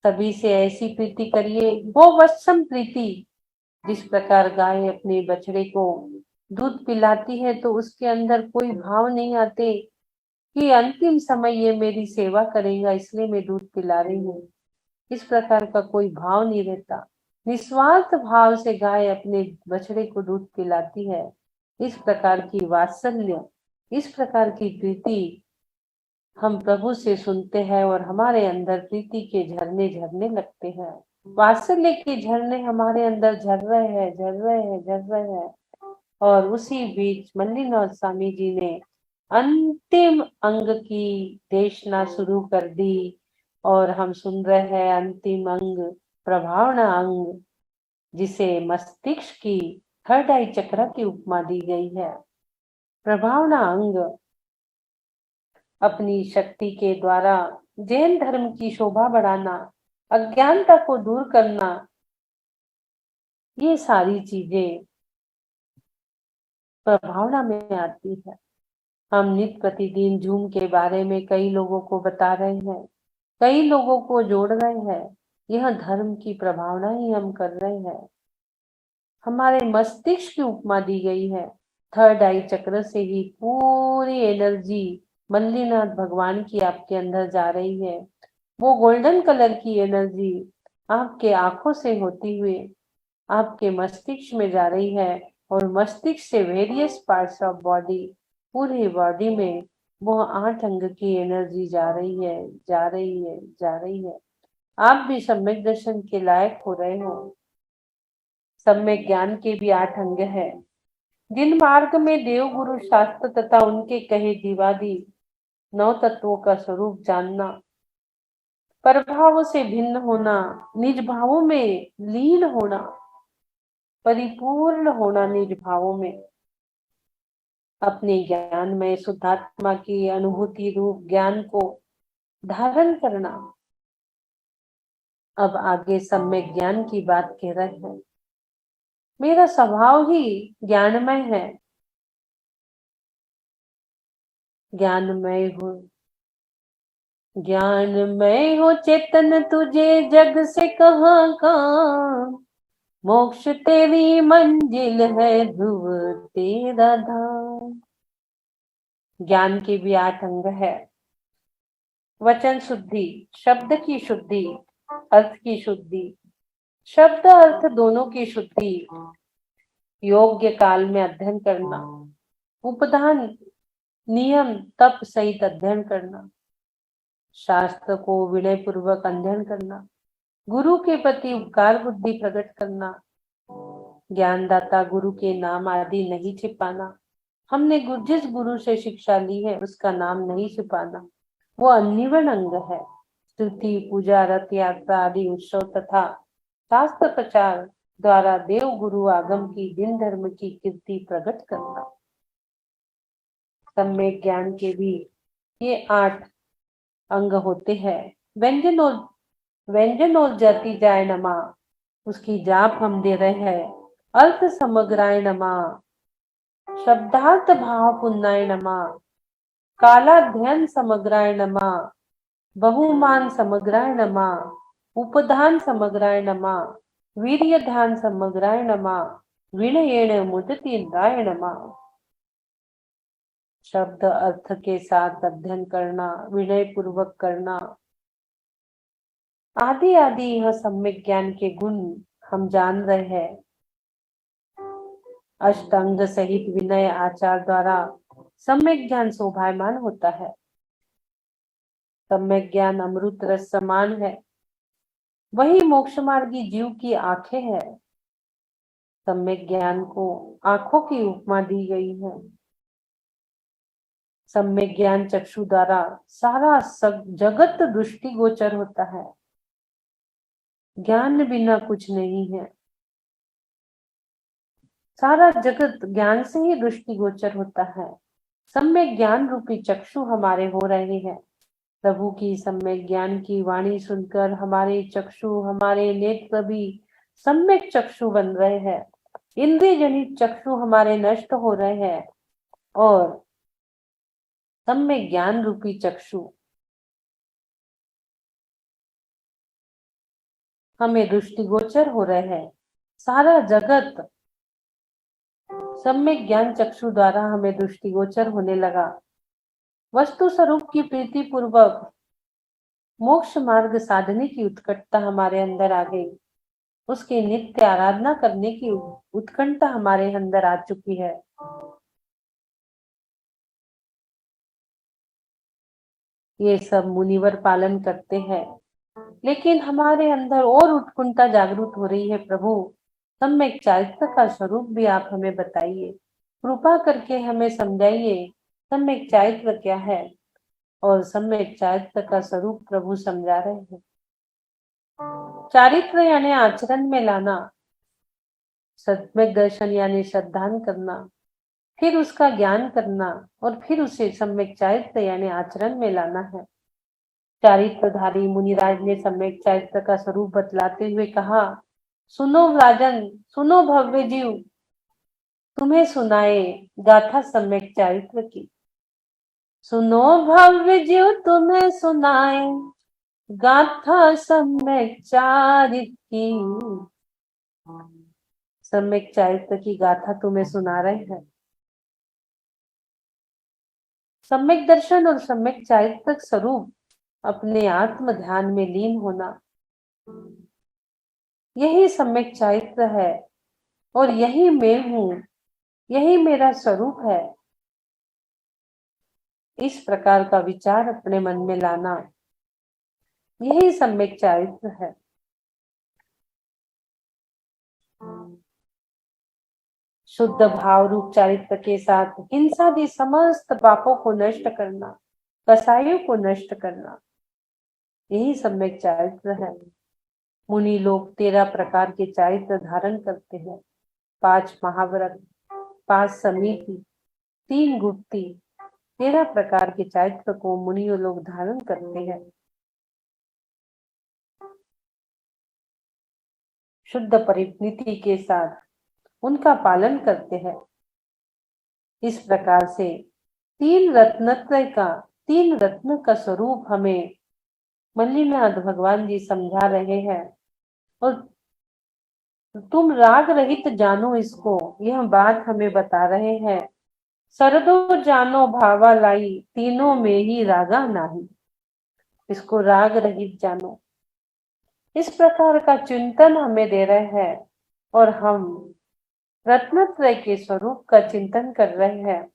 सभी से ऐसी प्रीति करिए, वो वत्सम प्रीति, जिस प्रकार गाय अपने बछड़े को दूध पिलाती है तो उसके अंदर कोई भाव नहीं आते कि अंतिम समय ये मेरी सेवा करेगा इसलिए मैं दूध पिला रही हूँ। इस प्रकार का कोई भाव नहीं रहता। निस्वार्थ भाव से गाय अपने बछड़े को दूध पिलाती है। इस प्रकार की वात्सल्य, इस प्रकार की प्रीति हम प्रभु से सुनते हैं और हमारे अंदर प्रीति के झरने झरने लगते हैं। वात्सल्य के झरने हमारे अंदर झर रहे हैं, झर रहे हैं, झर रहे हैं। और उसी बीच मल्लीनाथ स्वामी जी ने अंतिम अंग की देशना शुरू कर दी और हम सुन रहे हैं अंतिम अंग, प्रभावना अंग, जिसे मस्तिष्क की थर्ड आई चक्र की उपमा दी गई है। प्रभावना अंग अपनी शक्ति के द्वारा जैन धर्म की शोभा बढ़ाना, अज्ञानता को दूर करना, ये सारी चीजें प्रभावना में आती है। हम नित्य प्रतिदिन जूम के बारे में कई लोगों को बता रहे हैं, कई लोगों को जोड़ रहे हैं। यह धर्म की प्रभावना ही हम कर रहे हैं। हमारे मस्तिष्क की उपमा दी गई है। थर्ड आई चक्र से ही पूरी एनर्जी मल्लीनाथ भगवान की आपके अंदर जा रही है। वो गोल्डन कलर की एनर्जी आपके आंखों से होती हुई आपके मस्तिष्क में जा रही है और मस्तिष्क से वेरियस पार्ट्स ऑफ बॉडी, पूरी बॉडी में वो 8 अंग की एनर्जी जा रही है, जा रही है, जा रही है। आप भी सम्यक दर्शन के लायक हो रहे हो। सम्यक ज्ञान के भी 8 अंग है। जिन मार्ग में देव गुरु शास्त्र तथा उनके कहे दीवादी 9 तत्वों का स्वरूप जानना, परभावों से भिन्न होना, निज भावों में लीन होना, परिपूर्ण होना, निज भावों में अपने ज्ञान में शुद्धात्मा की अनुभूति रूप ज्ञान को धारण करना। अब आगे सम्यक ज्ञान की बात कह रहे हैं। मेरा स्वभाव ही ज्ञानमय है, ज्ञानमय हो, ज्ञानमय हो चेतन तुझे जग से कहाँ का, मोक्ष तेरी मंजिल है ध्रुव तेरा धाम। ज्ञान के भी 8 अंग है। वचन शुद्धि, शब्द की शुद्धि, अर्थ की शुद्धि, शब्द अर्थ दोनों की शुद्धि, योग्य काल में अध्ययन करना, उपदान नियम तप सहित अध्ययन करना, शास्त्र को विनय पूर्वक अध्ययन करना, गुरु के प्रति उपकार बुद्धि प्रकट करना, ज्ञानदाता गुरु के नाम आदि नहीं छिपाना। हमने जिस गुरु से शिक्षा ली है उसका नाम नहीं छिपाना, वो अन्निवन अंग है। स्तुति, पूजा, रथ यात्रा आदि उत्सव तथा शास्त्र प्रचार द्वारा देव गुरु आगम की दिन धर्म की कीर्ति प्रकट करना। सम्यक ज्ञान के भी ये 8 अंग होते हैं। व्यंजन और जाति जाय नमा, उसकी जाप हम दे रहे हैं। अर्थ समग्राय नमा, शब्दार्थ भाव पुन्नाय नमा, कालाध्ययन समग्राय नमा, बहुमान समग्राय नमा, उपधान समग्राय नमा, वीर्य ध्यान समग्राय नमा, विनयेण मुदितेन्द्राय नमा। शब्द अर्थ के साथ अध्ययन करना, विनय पूर्वक करना, आदि आदि यह सम्यक ज्ञान के गुण हम जान रहे हैं। अष्टांग सहित विनय आचार द्वारा सम्यक ज्ञान शोभायमान होता है। सम्यक ज्ञान अमृत रस समान है, वही मोक्ष मार्गी जीव की आंखें है। सम्यक ज्ञान को आंखों की उपमा दी गई है। सम्यक ज्ञान चक्षु द्वारा सारा जगत दृष्टि गोचर होता है। ज्ञान बिना कुछ नहीं है। सारा जगत ज्ञान से ही दृष्टि गोचर होता है। सम्यक ज्ञान रूपी चक्षु हमारे हो रहे हैं। प्रभु की सम्यक ज्ञान की वाणी सुनकर हमारे चक्षु, हमारे नेत्र भी सम्यक चक्षु बन रहे हैं। इंद्रिय जनित चक्षु हमारे नष्ट हो रहे हैं और सम्यक ज्ञान रूपी चक्षु हमें दृष्टिगोचर हो रहे हैं। सारा जगत सम्यक ज्ञान चक्षु द्वारा हमें दृष्टिगोचर होने लगा। वस्तु स्वरूप की प्रीति पूर्वक मोक्ष मार्ग साधने की उत्कटता हमारे अंदर आ गई। उसकी नित्य आराधना करने की उत्कंठा हमारे अंदर आ चुकी है। ये सब मुनिवर पालन करते हैं, लेकिन हमारे अंदर और उत्कंठा जागृत हो रही है। प्रभु, सम्यक चारित्र का स्वरूप भी आप हमें बताइए, कृपा करके हमें समझाइए सम्यक चारित्र क्या है। और सम्यक चारित्र का स्वरूप प्रभु समझा रहे हैं। चारित्र यानी आचरण में लाना, सम्यक दर्शन यानी श्रद्धान करना, फिर उसका ज्ञान करना और फिर उसे सम्यक चारित्र यानी आचरण में लाना है। चारित्रधारी मुनिराज ने सम्यक चारित्र का स्वरूप बतलाते हुए कहा, सुनो राजन, सुनो भव्य जीव, तुम्हें सुनाए गाथा सम्यक चारित्र की। सुनो भव्य जीव, तुम्हें सुनाए गाथा सम्यक चारित्र की। सम्यक चारित्र की गाथा तुम्हें सुना रहे हैं। सम्यक दर्शन और सम्यक चारित्र स्वरूप अपने आत्म ध्यान में लीन होना, यही सम्यक चारित्र है और यही मैं हूं, यही मेरा स्वरूप है। इस प्रकार का विचार अपने मन में लाना, यही सम्यक चारित्र है। शुद्ध भाव रूप चारित्र के साथ हिंसादि समस्त पापों को नष्ट करना, कसाइयों को नष्ट करना, यही सम्यक चारित्र है। मुनि लोग 13 प्रकार के चारित्र धारण करते हैं। 5 महाव्रत, 5 समिति, 3 गुप्ती, 13 प्रकार के चारित्र को मुनि लोग धारण करते हैं। शुद्ध परिणति के साथ उनका पालन करते हैं। इस प्रकार से 3 रत्न का स्वरूप हमें मल्लीनाथ भगवान जी समझा रहे हैं। और तुम राग रहित जानो इसको, यह बात हमें बता रहे हैं। सरदो जानो भावा लाई, तीनों में ही रागा नाही। इसको राग रहित जानो, इस प्रकार का चिंतन हमें दे रहे हैं और हम रत्नत्रय के स्वरूप का चिंतन कर रहे हैं।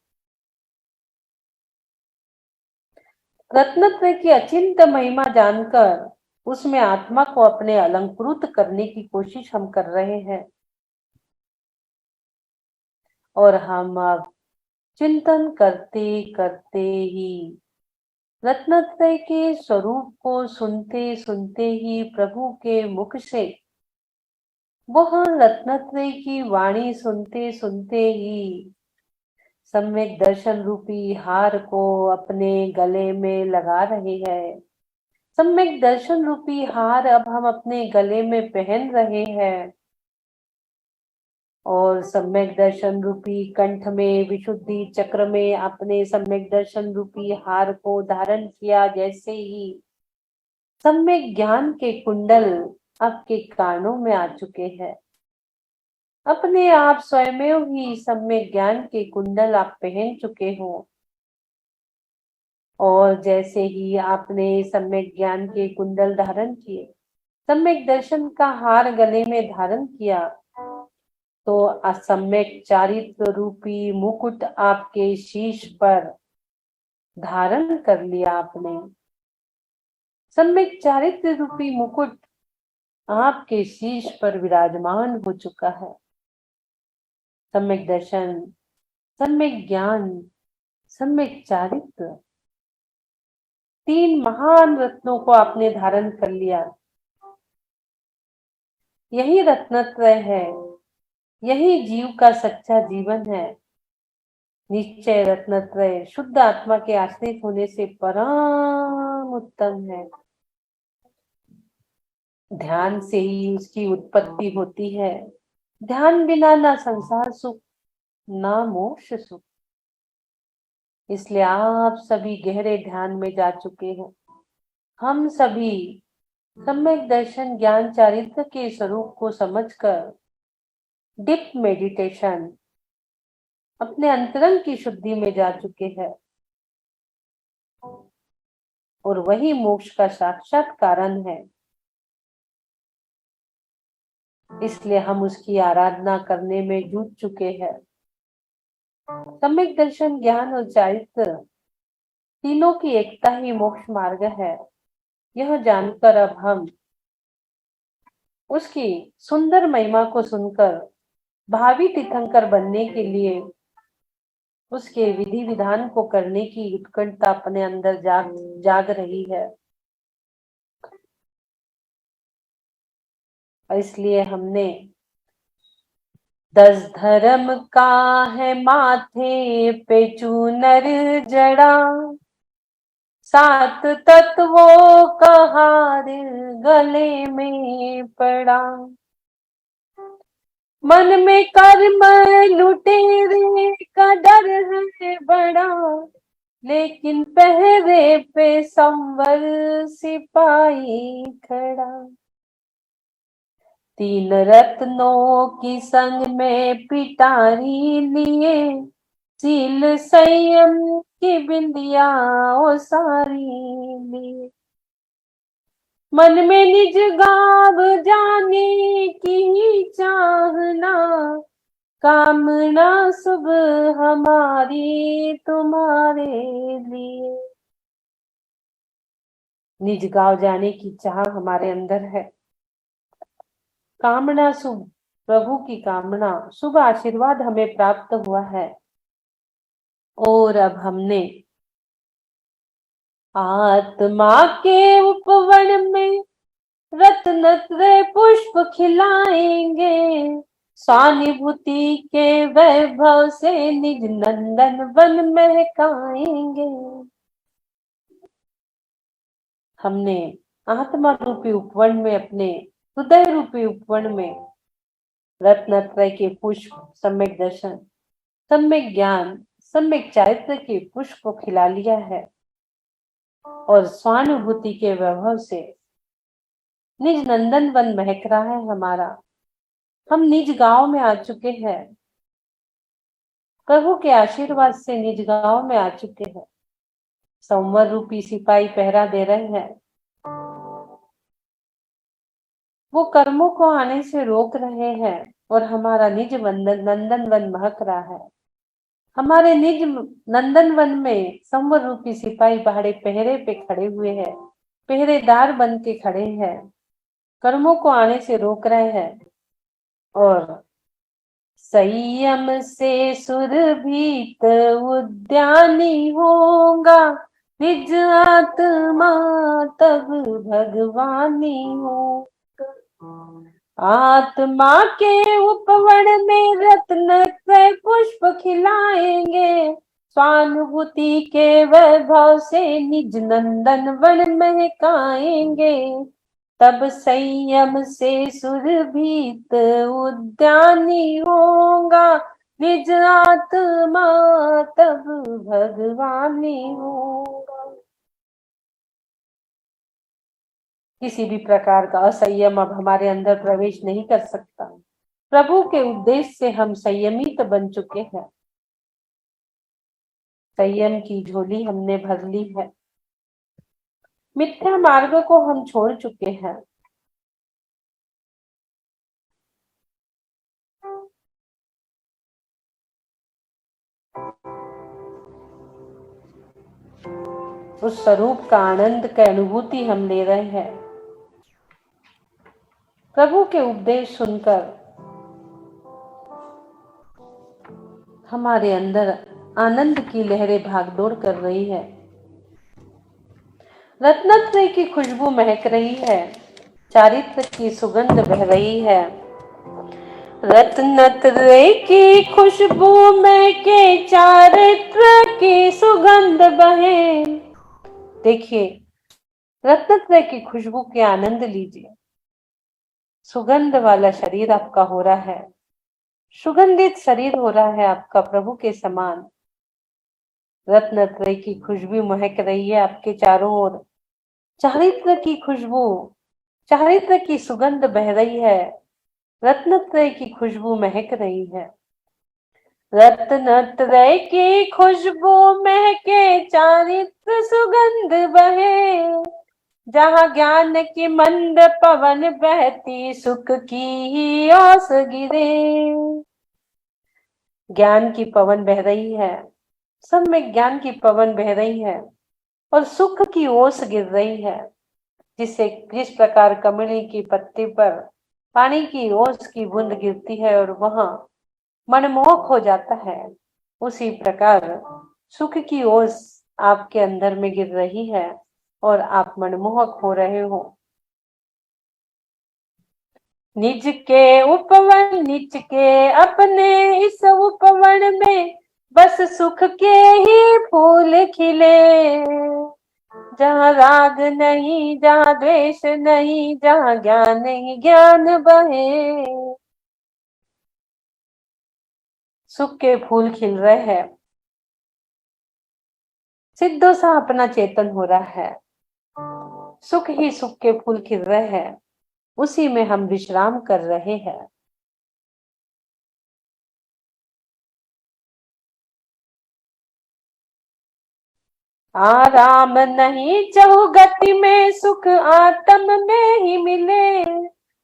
रत्नत्रय की अचिंत्य महिमा जानकर उसमें आत्मा को अपने अलंकृत करने की कोशिश हम कर रहे हैं। और हम अब चिंतन करते करते ही रत्नत्रय के स्वरूप को सुनते सुनते ही प्रभु के मुख से वह रत्नत्रय की वाणी सुनते सुनते ही सम्यक दर्शन रूपी हार को अपने गले में लगा रहे हैं। सम्यक दर्शन रूपी हार अब हम अपने गले में पहन रहे हैं और सम्यक दर्शन रूपी कंठ में विशुद्धि चक्र में अपने सम्यक दर्शन रूपी हार को धारण किया। जैसे ही सम्यक ज्ञान के कुंडल आपके कानों में आ चुके हैं, अपने आप स्वयं ही सम्यक ज्ञान के कुंडल आप पहन चुके हो। और जैसे ही आपने सम्यक ज्ञान के कुंडल धारण किए, सम्यक दर्शन का हार गले में धारण किया, तो असम्यक चारित्र रूपी मुकुट आपके शीश पर धारण कर लिया आपने। सम्यक चारित्र रूपी मुकुट आपके शीश पर विराजमान हो चुका है। सम्यक दर्शन, सम्यक ज्ञान, सम्यक चारित्र, 3 महान रत्नों को आपने धारण कर लिया। यही रत्नत्रय है, यही जीव का सच्चा जीवन है। निश्चय रत्नत्रय शुद्ध आत्मा के आश्रित होने से परम उत्तम है। ध्यान से ही उसकी उत्पत्ति होती है। ध्यान बिना ना संसार सुख, ना मोक्ष सुख। इसलिए आप सभी गहरे ध्यान में जा चुके हो। हम सभी सम्यक दर्शन ज्ञान चारित्र के स्वरूप को समझकर डीप मेडिटेशन अपने अंतरंग की शुद्धि में जा चुके हैं और वही मोक्ष का साक्षात कारण है। इसलिए हम उसकी आराधना करने में जुट चुके हैं। सम्यक दर्शन, ज्ञान और चारित्र तीनों की एकता ही मोक्ष मार्ग है। यह जानकर अब हम उसकी सुंदर महिमा को सुनकर भावी तीर्थंकर बनने के लिए उसके विधि विधान को करने की उत्कंठता अपने अंदर जाग रही है। और इसलिए हमने 10 धर्म का है माथे पे चूनर जड़ा, 7 तत्वों का हार गले में पड़ा, मन में कर्म लुटेरे का डर है बड़ा, लेकिन पहरे पे संवर सिपाही खड़ा। 3 रत्नों की संग में पिटारी लिए, सील संयम की बिंदिया ओ सारी लिए, मन में निज गाव जाने की चाहना, कामना सुबह हमारी तुम्हारे लिए। निज गांव जाने की चाह हमारे अंदर है। कामना शुभ, प्रभु की कामना, शुभ आशीर्वाद हमें प्राप्त हुआ है। और अब हमने आत्मा के उपवन में रत्नत्रय पुष्प खिलाएंगे, स्वानुभूति के वैभव से निज नंदन वन महकाएंगे। हमने आत्मा रूपी उपवन में, अपने हृदय रूपी उपवन में रत्नत्रय के पुष्प, सम्यक दर्शन, सम्यक ज्ञान, सम्यक चारित्र के पुष्प को खिला लिया है और स्वानुभूति के वैभव से निज नंदन वन महक रहा है हमारा। हम निज गांव में आ चुके हैं, प्रभु के आशीर्वाद से निज गांव में आ चुके हैं। संवर रूपी सिपाही पहरा दे रहे हैं, वो कर्मों को आने से रोक रहे हैं और हमारा निज नंदन वन महक रहा है। हमारे निज नंदन वन में संवर रूपी सिपाही पहाड़े पहरे पे खड़े हुए हैं, पहरेदार बन के खड़े हैं, कर्मों को आने से रोक रहे हैं और संयम से सुरभित उद्यानी होगा, निज आत्मा तब भगवानी हो। आत्मा के उपवन में रत्नत्रय पुष्प खिलाएंगे, स्वानुभूति के वैभव से निज नंदन वन महकाएंगे, तब संयम से सुरभित उद्यानी होगा, निज आत्मा तब भगवानी होगा। किसी भी प्रकार का असंयम अब हमारे अंदर प्रवेश नहीं कर सकता। प्रभु के उद्देश्य से हम संयमित बन चुके हैं। संयम की झोली हमने भर ली है। मिथ्या मार्ग को हम छोड़ चुके हैं। उस स्वरूप का आनंद की अनुभूति हम ले रहे हैं। प्रभु के उपदेश सुनकर हमारे अंदर आनंद की लहरें भागदौड़ कर रही है। रत्नत्रय की खुशबू महक रही है, चारित्र की सुगंध बह रही है। रत्नत्रय की खुशबू में के चारित्र की सुगंध बहे। देखिए, रत्नत्रय की खुशबू के आनंद लीजिए। सुगंध वाला शरीर आपका हो रहा है, सुगंधित शरीर हो रहा है आपका प्रभु के समान। रत्नत्रय की खुशबू महक रही है आपके चारों ओर। चारित्र की खुशबू, चारित्र की सुगंध बह रही है, रत्नत्रय की खुशबू महक रही है। रत्न त्रय की खुशबू महके, चारित्र सुगंध बहे, जहाँ ज्ञान की मंद पवन बहती, सुख की ही ओस गिरे। ज्ञान की पवन बह रही है, सब में ज्ञान की पवन बह रही है और सुख की ओस गिर रही है। जिससे जिस प्रकार कमली की पत्ती पर पानी की ओस की बूंद गिरती है और वहां मनमोहक हो जाता है, उसी प्रकार सुख की ओस आपके अंदर में गिर रही है और आप मनमोहक हो रहे हो। निज के उपवन निज के अपने, इस उपवन में बस सुख के ही फूल खिले, जहाँ राग नहीं, जहाँ द्वेष नहीं, जहाँ ज्ञान नहीं, ज्ञान बहे। सुख के फूल खिल रहे हैं, सिद्धों सा अपना चेतन हो रहा है, सुख ही सुख के फूल खिल रहे हैं, उसी में हम विश्राम कर रहे हैं। आराम नहीं चहुगति में, सुख आत्म में ही मिले,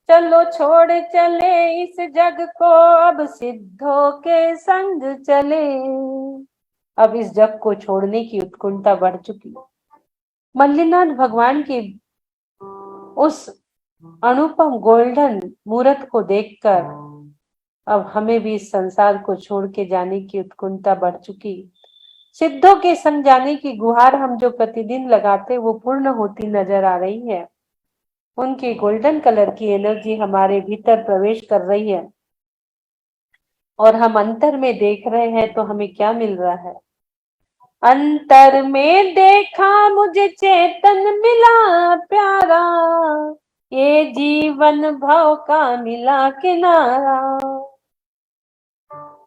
चलो छोड़ चले इस जग को, अब सिद्धों के संग चले। अब इस जग को छोड़ने की उत्कंठा बढ़ चुकी। मल्लीनाथ भगवान की उस अनुपम गोल्डन मूर्त को देखकर अब हमें भी इस संसार को छोड़ के जाने की उत्कंठा बढ़ चुकी। सिद्धों के संग जाने की गुहार हम जो प्रतिदिन लगाते वो पूर्ण होती नजर आ रही है। उनकी गोल्डन कलर की एनर्जी हमारे भीतर प्रवेश कर रही है और हम अंतर में देख रहे हैं तो हमें क्या मिल रहा है। अंतर में देखा मुझे चेतन मिला प्यारा, ये जीवन भाव का मिला किनारा,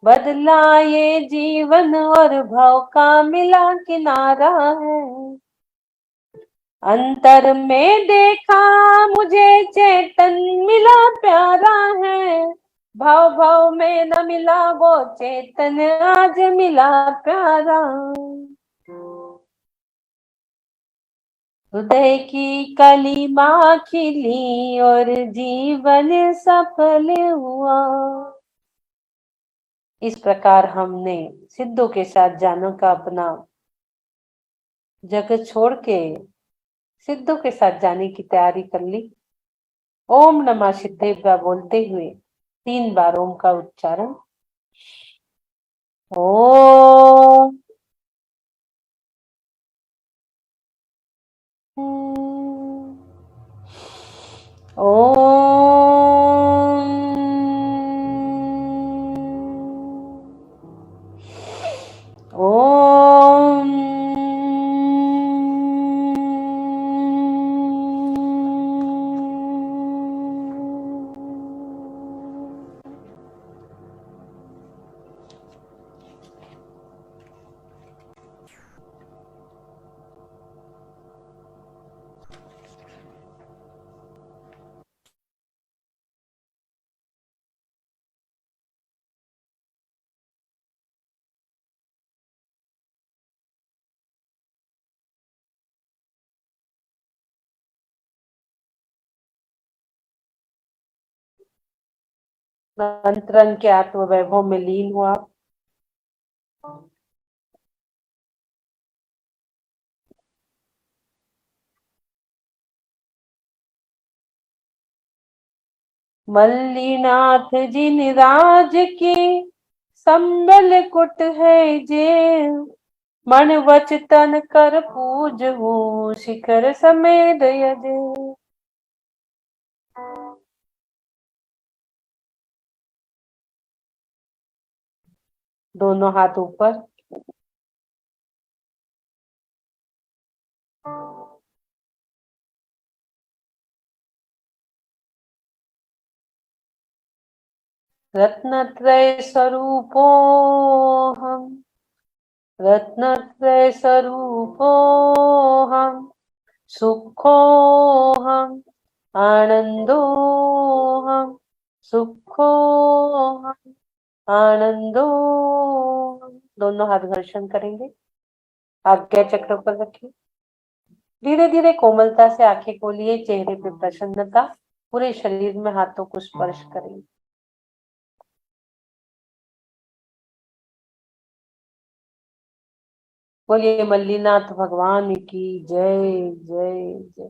बदला ये जीवन और भाव का मिला किनारा है। अंतर में देखा मुझे चेतन मिला प्यारा है, भाव भाव में न मिला वो चेतन, आज मिला प्यारा। हृदय की कलिमा खिली और जीवन सफल हुआ। इस प्रकार हमने सिद्धों के साथ जाने का अपना जगत छोड़ के सिद्धों के साथ जाने की तैयारी कर ली। ओम नमः सिद्धेभ्य बोलते हुए 3 बार ओम का उच्चारण। ओम ओम मंत्रन के आत्म वैभव में लीन हुआ। मल्लीनाथ जी निराज की संबल कुट है जे, मन वच तन कर पूज हूँ शिखर समेत यजे। दोनों हाथ ऊपर। रत्नत्रय स्वरूपो हम, रत्नत्रय स्वरूपो हम, सुखो हम, आनंदो हम, सुखो हम, आनंदो हाथ घर्षण करेंगे, आज्ञा चक्र पर रखिए। धीरे धीरे कोमलता से आंखें खोलिए, चेहरे पे प्रसन्नता, पूरे शरीर में हाथों को स्पर्श करेंगे। बोलिए मल्लीनाथ भगवान की जय जय जय।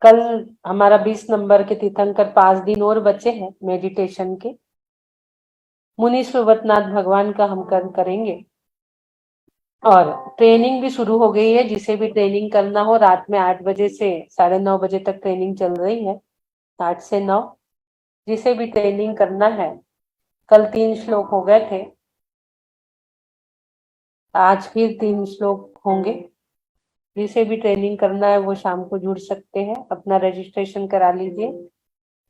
कल हमारा 20 नंबर के तीर्थंकर 5 दिन और बचे हैं मेडिटेशन के। मुनि सुवतनाथ भगवान का हम कर्म करेंगे और ट्रेनिंग भी शुरू हो गई है। जिसे भी ट्रेनिंग करना हो, रात में 8 बजे से 9:30 बजे तक ट्रेनिंग चल रही है, 8 से 9। जिसे भी ट्रेनिंग करना है, कल 3 श्लोक हो गए थे, आज फिर 3 श्लोक होंगे। जिसे भी ट्रेनिंग करना है वो शाम को जुड़ सकते हैं, अपना रजिस्ट्रेशन करा लीजिए,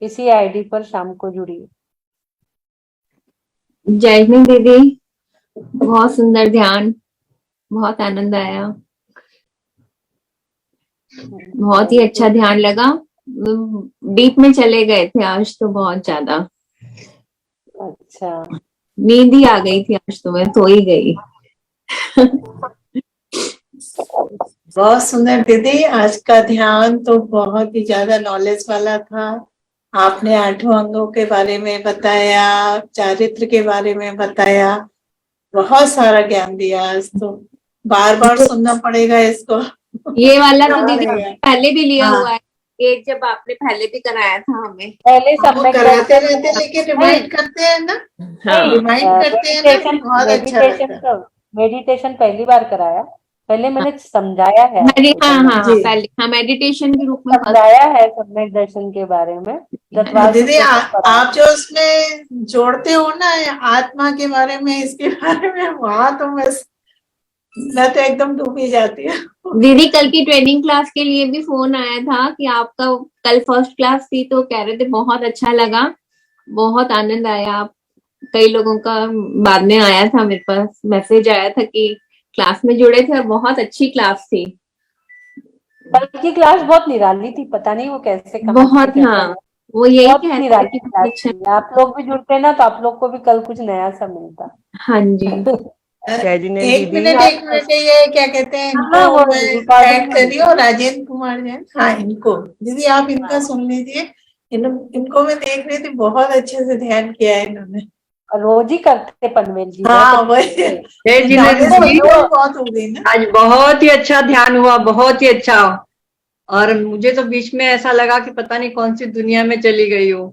इसी आईडी पर शाम को जुड़िए। जय हिंद दीदी, बहुत सुंदर ध्यान, बहुत आनंद आया, बहुत ही अच्छा ध्यान लगा। डीप में चले गए थे आज तो बहुत ज्यादा। अच्छा, नींद ही आ गई थी आज तो, मैं सो ही गई। बहुत सुंदर दीदी, आज का ध्यान तो बहुत ही ज्यादा नॉलेज वाला था। आपने 8 अंगों के बारे में बताया, चारित्र के बारे में बताया, बहुत सारा ज्ञान दिया। आज तो बार बार सुनना पड़ेगा इसको। ये वाला तो दीदी पहले भी लिया हाँ। हुआ है, एक जब आपने पहले भी कराया था हमें। पहले हम कराते रहते लेकिन रिमाइंड करते हैं ना। हाँ, रिमाइंड करते हैं ना, बहुत अच्छा लगता है। मेडिटेशन पहली बार कराया, पहले मैंने समझाया है। हाँ जी। पहले, हाँ मेडिटेशन के रूप में समझाया है सम्यक दर्शन के बारे में। दीदी आप जो उसमें जोड़ते हो ना आत्मा के बारे में, इसके बारे में, वहां तो मैं तो एकदम डूबी जाती हूँ। दीदी कल की ट्रेनिंग क्लास के लिए भी फोन आया था कि आपका कल फर्स्ट क्लास थी, तो कह रहे थे बहुत अच्छा लगा, बहुत आनंद आया। आप कई लोगों का बाद में आया था, मेरे पास मैसेज आया था कि क्लास में जुड़े थे और बहुत अच्छी क्लास थी। कल की क्लास बहुत निराली थी, पता नहीं वो कैसे बहुत, हाँ वो यही बहुत कहते निराली कि क्लास अच्छा। थी। आप लोग भी जुड़ते ना तो आप लोग को भी कल कुछ नया सा मिलता। हाँ जी। एक मिनट, ये क्या कहते हैं, हाँ, इनको वो मैं रिकॉर्डिंग ऐड कर रही हूँ, राजेंद्र कुमार जैन। हाँ, इनको दीदी आप इनका सुन लीजिए। इनको मैं देख रही थी, बहुत अच्छे से ध्यान किया है इन्होंने। रोज ही करते पनवेल जी। हाँ वही, बहुत हो गई ना। आज बहुत ही अच्छा ध्यान हुआ, बहुत ही अच्छा। और मुझे तो बीच में ऐसा लगा कि पता नहीं कौन सी दुनिया में चली गई हूँ।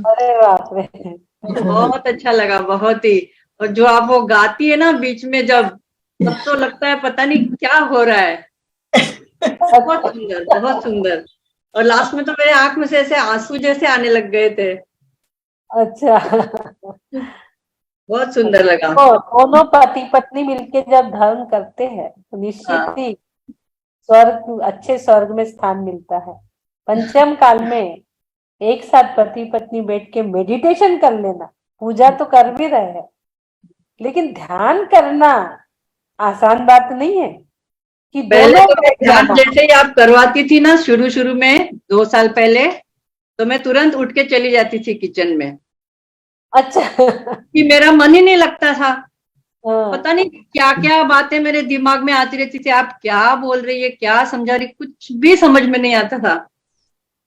अरे बाप रे, बहुत अच्छा लगा, बहुत ही। और जो आप वो गाती है ना बीच में जब, तब तो लगता है पता नहीं क्या हो रहा है। बहुत सुंदर, बहुत सुंदर। और लास्ट में तो मेरे आंख में से ऐसे आंसू जैसे आने लग गए थे। अच्छा। बहुत सुंदर लगा। दोनों पति पत्नी मिलके जब धर्म करते हैं तो निश्चित ही स्वर्ग, अच्छे स्वर्ग में स्थान मिलता है। पंचम काल में एक साथ पति पत्नी बैठ के मेडिटेशन कर लेना, पूजा तो कर भी रहे हैं, लेकिन ध्यान करना आसान बात नहीं है कि पहले दोनों तो ध्यान जैसे ही आप करवाती थी ना शुरू में 2 साल पहले, तो मैं तुरंत उठ के चली जाती थी किचन में। अच्छा। कि मेरा मन ही नहीं लगता था। हाँ। पता नहीं क्या क्या बातें मेरे दिमाग में आती रहती थी, आप क्या बोल रही है, क्या समझा रही, कुछ भी समझ में नहीं आता था।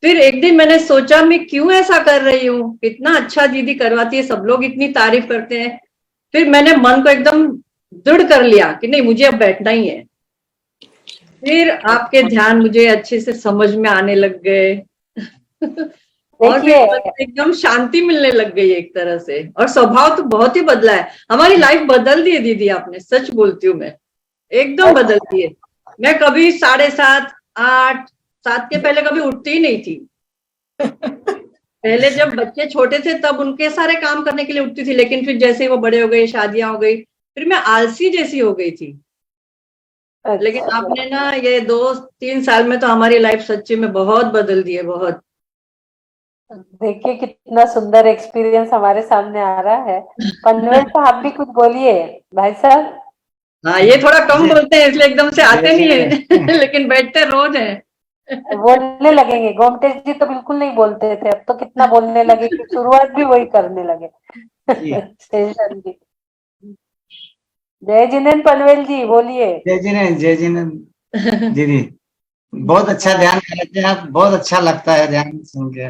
फिर एक दिन मैंने सोचा मैं क्यों ऐसा कर रही हूँ, इतना अच्छा दीदी करवाती है, सब लोग इतनी तारीफ करते हैं। फिर मैंने मन को एकदम दृढ़ कर लिया कि नहीं, मुझे अब बैठना ही है। फिर आपके ध्यान मुझे अच्छे से समझ में आने लग गए। और फिर एकदम शांति मिलने लग गई एक तरह से। और स्वभाव तो बहुत ही बदला है, हमारी लाइफ बदल दी है दीदी आपने, सच बोलती हूँ मैं, एकदम बदल दी है। मैं कभी 7:30, 8, 7 के पहले कभी उठती ही नहीं थी। पहले जब बच्चे छोटे थे तब उनके सारे काम करने के लिए उठती थी, लेकिन फिर जैसे वो बड़े हो गए, शादियां हो गई, फिर मैं आलसी जैसी हो गई थी। लेकिन आपने ना ये 2-3 साल में तो हमारी लाइफ सच्ची में बहुत बदल दी है, बहुत। देखिए कितना सुंदर एक्सपीरियंस हमारे सामने आ रहा है। पनवेल साहब भी कुछ बोलिए भाई साहब। हाँ, ये थोड़ा कम बोलते हैं इसलिए एकदम से आते नहीं है। लेकिन बैठते रोज हैं। बोलने लगेंगे। गोमती जी तो बिल्कुल नहीं बोलते थे, अब तो कितना बोलने लगे कि शुरुआत भी वही करने लगे। जी। शेषन जी। जय जिनेन्द्र पनवेल जी बोलिए। जय जिनेन्द्र दीदी, बहुत अच्छा ध्यान करते हैं आप, बहुत अच्छा लगता है ध्यान सुन के।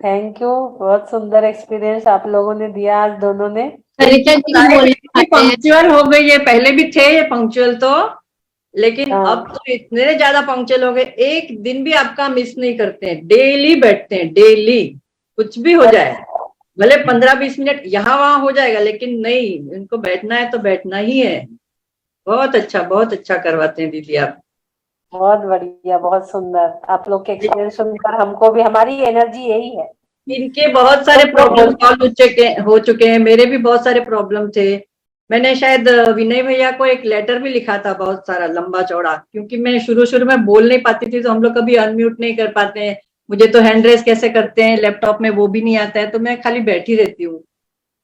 थैंक यू, बहुत सुंदर एक्सपीरियंस आप लोगों ने दिया आज दोनों ने। सरिता जी कुछ बोलना चाहते हैं? पंक्चुअल हो गई है, पहले भी थे ये पंक्चुअल तो, लेकिन हाँ। अब तो इतने ज्यादा पंक्चुअल हो गए, एक दिन भी आपका मिस नहीं करते हैं, डेली बैठते हैं, डेली कुछ भी हो जाए, भले 15-20 मिनट यहाँ वहां हो जाएगा, लेकिन नहीं, इनको बैठना है तो बैठना ही है। बहुत अच्छा करवाते हैं दीदी आप। बहुत बढ़िया, बहुत सुंदर। आप लोग के एक्सपीरियंस सुनकर हमको भी, हमारी एनर्जी यही है। इनके बहुत सारे तो प्रॉब्लम सॉल्व हो चुके हैं, मेरे भी बहुत सारे प्रॉब्लम थे। मैंने शायद विनय भैया को एक लेटर भी लिखा था, बहुत सारा लंबा चौड़ा, क्योंकि मैं शुरू में बोल नहीं पाती थी, तो हम लोग कभी अनम्यूट नहीं कर पाते हैं, मुझे तो हैंड रेस कैसे करते हैं लैपटॉप में वो भी नहीं आता है, तो मैं खाली बैठी रहती हूँ।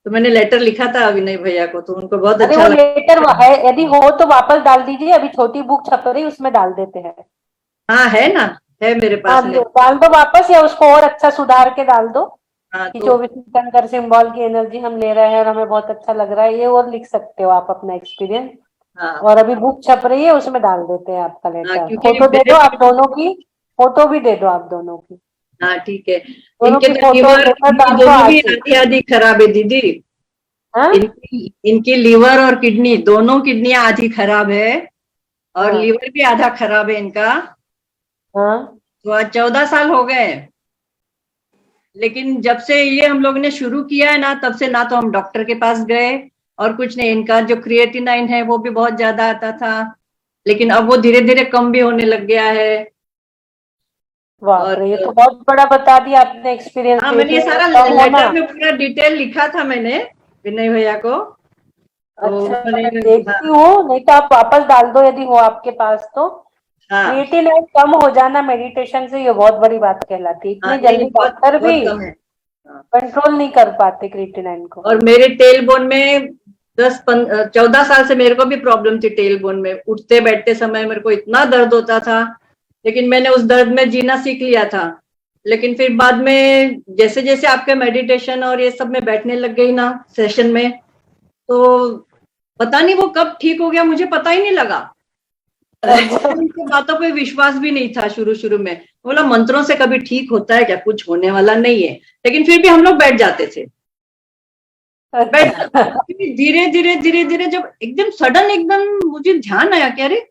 तो मैंने लेटर लिखा था विनय भैया को, तो उनको बहुत अरे अच्छा वो लगा। लेटर है, यदि हो तो वापस डाल दीजिए, अभी छोटी बुक छप रही उसमें डाल देते हैं। हाँ है ना, है मेरे हाँ पास में। डाल दो वापस, या उसको और अच्छा सुधार के डाल दो हाँ कि तो 24 टंकर सिंबल की एनर्जी हम ले रहे हैं और हमें बहुत अच्छा लग रहा है, ये और लिख सकते हो आप अपना एक्सपीरियंस। हाँ और अभी बुक छप रही है उसमें डाल देते हैं आपका हाँ, लेटर। क्योंकि फोटो दे मेरे दो आप दोनों की, फोटो भी दे दो आप दोनों की। हाँ ठीक है। दोनों इनके की तो फोटो लीवर लेकर किडनी डाल दो दोनों आज भी ही। आधी आधी खराब है दीदी। हाँ इनकी लीवर और किडनी, दोनों किडनियां आधी खराब है, और हाँ लीवर भी आधा खराब है इनका। हाँ। तो आज 14 साल हो गए, लेकिन जब से ये हम लोग ने शुरू किया है ना, तब से ना तो हम डॉक्टर के पास गए और कुछ नहीं। इनका जो क्रिएटिनाइन है वो भी बहुत ज्यादा आता था, लेकिन अब वो धीरे धीरे कम भी होने लग गया है। बाप और रे, ये तो बहुत बड़ा बता दिया आपने एक्सपीरियंस। हाँ, मैंने ये सारा कम होना। लेटर में पूरा डिटेल लिखा था मैंने विनय भैया को, तो अच्छा उन्होंने। मैं हाँ देखती हूँ, नहीं तो आप वापस डाल दो यदि हो आपके पास तो। हाँ क्रिएटिनिन कम हो जाना मेडिटेशन से, ये बहुत बड़ी बात कहलाती है। हाँ, इतनी नहीं जल्दी नहीं, बहुत डॉक्टर भी बहुत कम है। हाँ। कंट्रोल नहीं कर पाते क्रिएटिनिन को। और मेरे टेल बोन में 14 साल से मेरे को भी प्रॉब्लम थी टेल बोन में, उठते बैठते समय मेरे को इतना दर्द होता था, लेकिन मैंने उस दर्द में जीना सीख लिया था। लेकिन फिर बाद में जैसे जैसे आपके मेडिटेशन और ये सब में बैठने लग गई ना सेशन में, तो पता नहीं वो कब ठीक हो गया, मुझे पता ही नहीं लगा। अच्छा। उनकी बातों पे विश्वास भी नहीं था शुरू में, बोला मंत्रों से कभी ठीक होता है क्या, कुछ होने वाला नहीं है, लेकिन फिर भी हम लोग बैठ जाते थे। बैठ अच्छा। धीरे धीरे धीरे धीरे जब एकदम सडन एकदम मुझे ध्यान आया कि अरे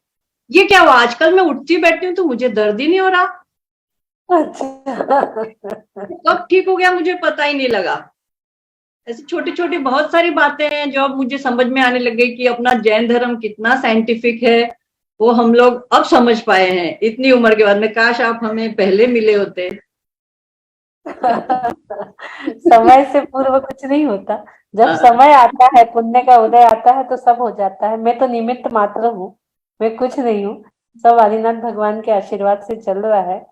ये क्या हुआ, आजकल मैं उठती बैठती हूँ तो मुझे दर्द ही नहीं हो रहा, अच्छा। कब ठीक हो गया मुझे पता ही नहीं लगा। ऐसी छोटी छोटी बहुत सारी बातें हैं जो अब मुझे समझ में आने लग गई कि अपना जैन धर्म कितना साइंटिफिक है, वो हम लोग अब समझ पाए हैं इतनी उम्र के बाद में। काश आप हमें पहले मिले होते। समय से पूर्व कुछ नहीं होता, जब समय आता है, पुण्य का उदय आता है तो सब हो जाता है। मैं तो निमित्त मात्र हूँ, मैं कुछ नहीं हूँ। सब आदिनाथ भगवान के आशीर्वाद से चल रहा है,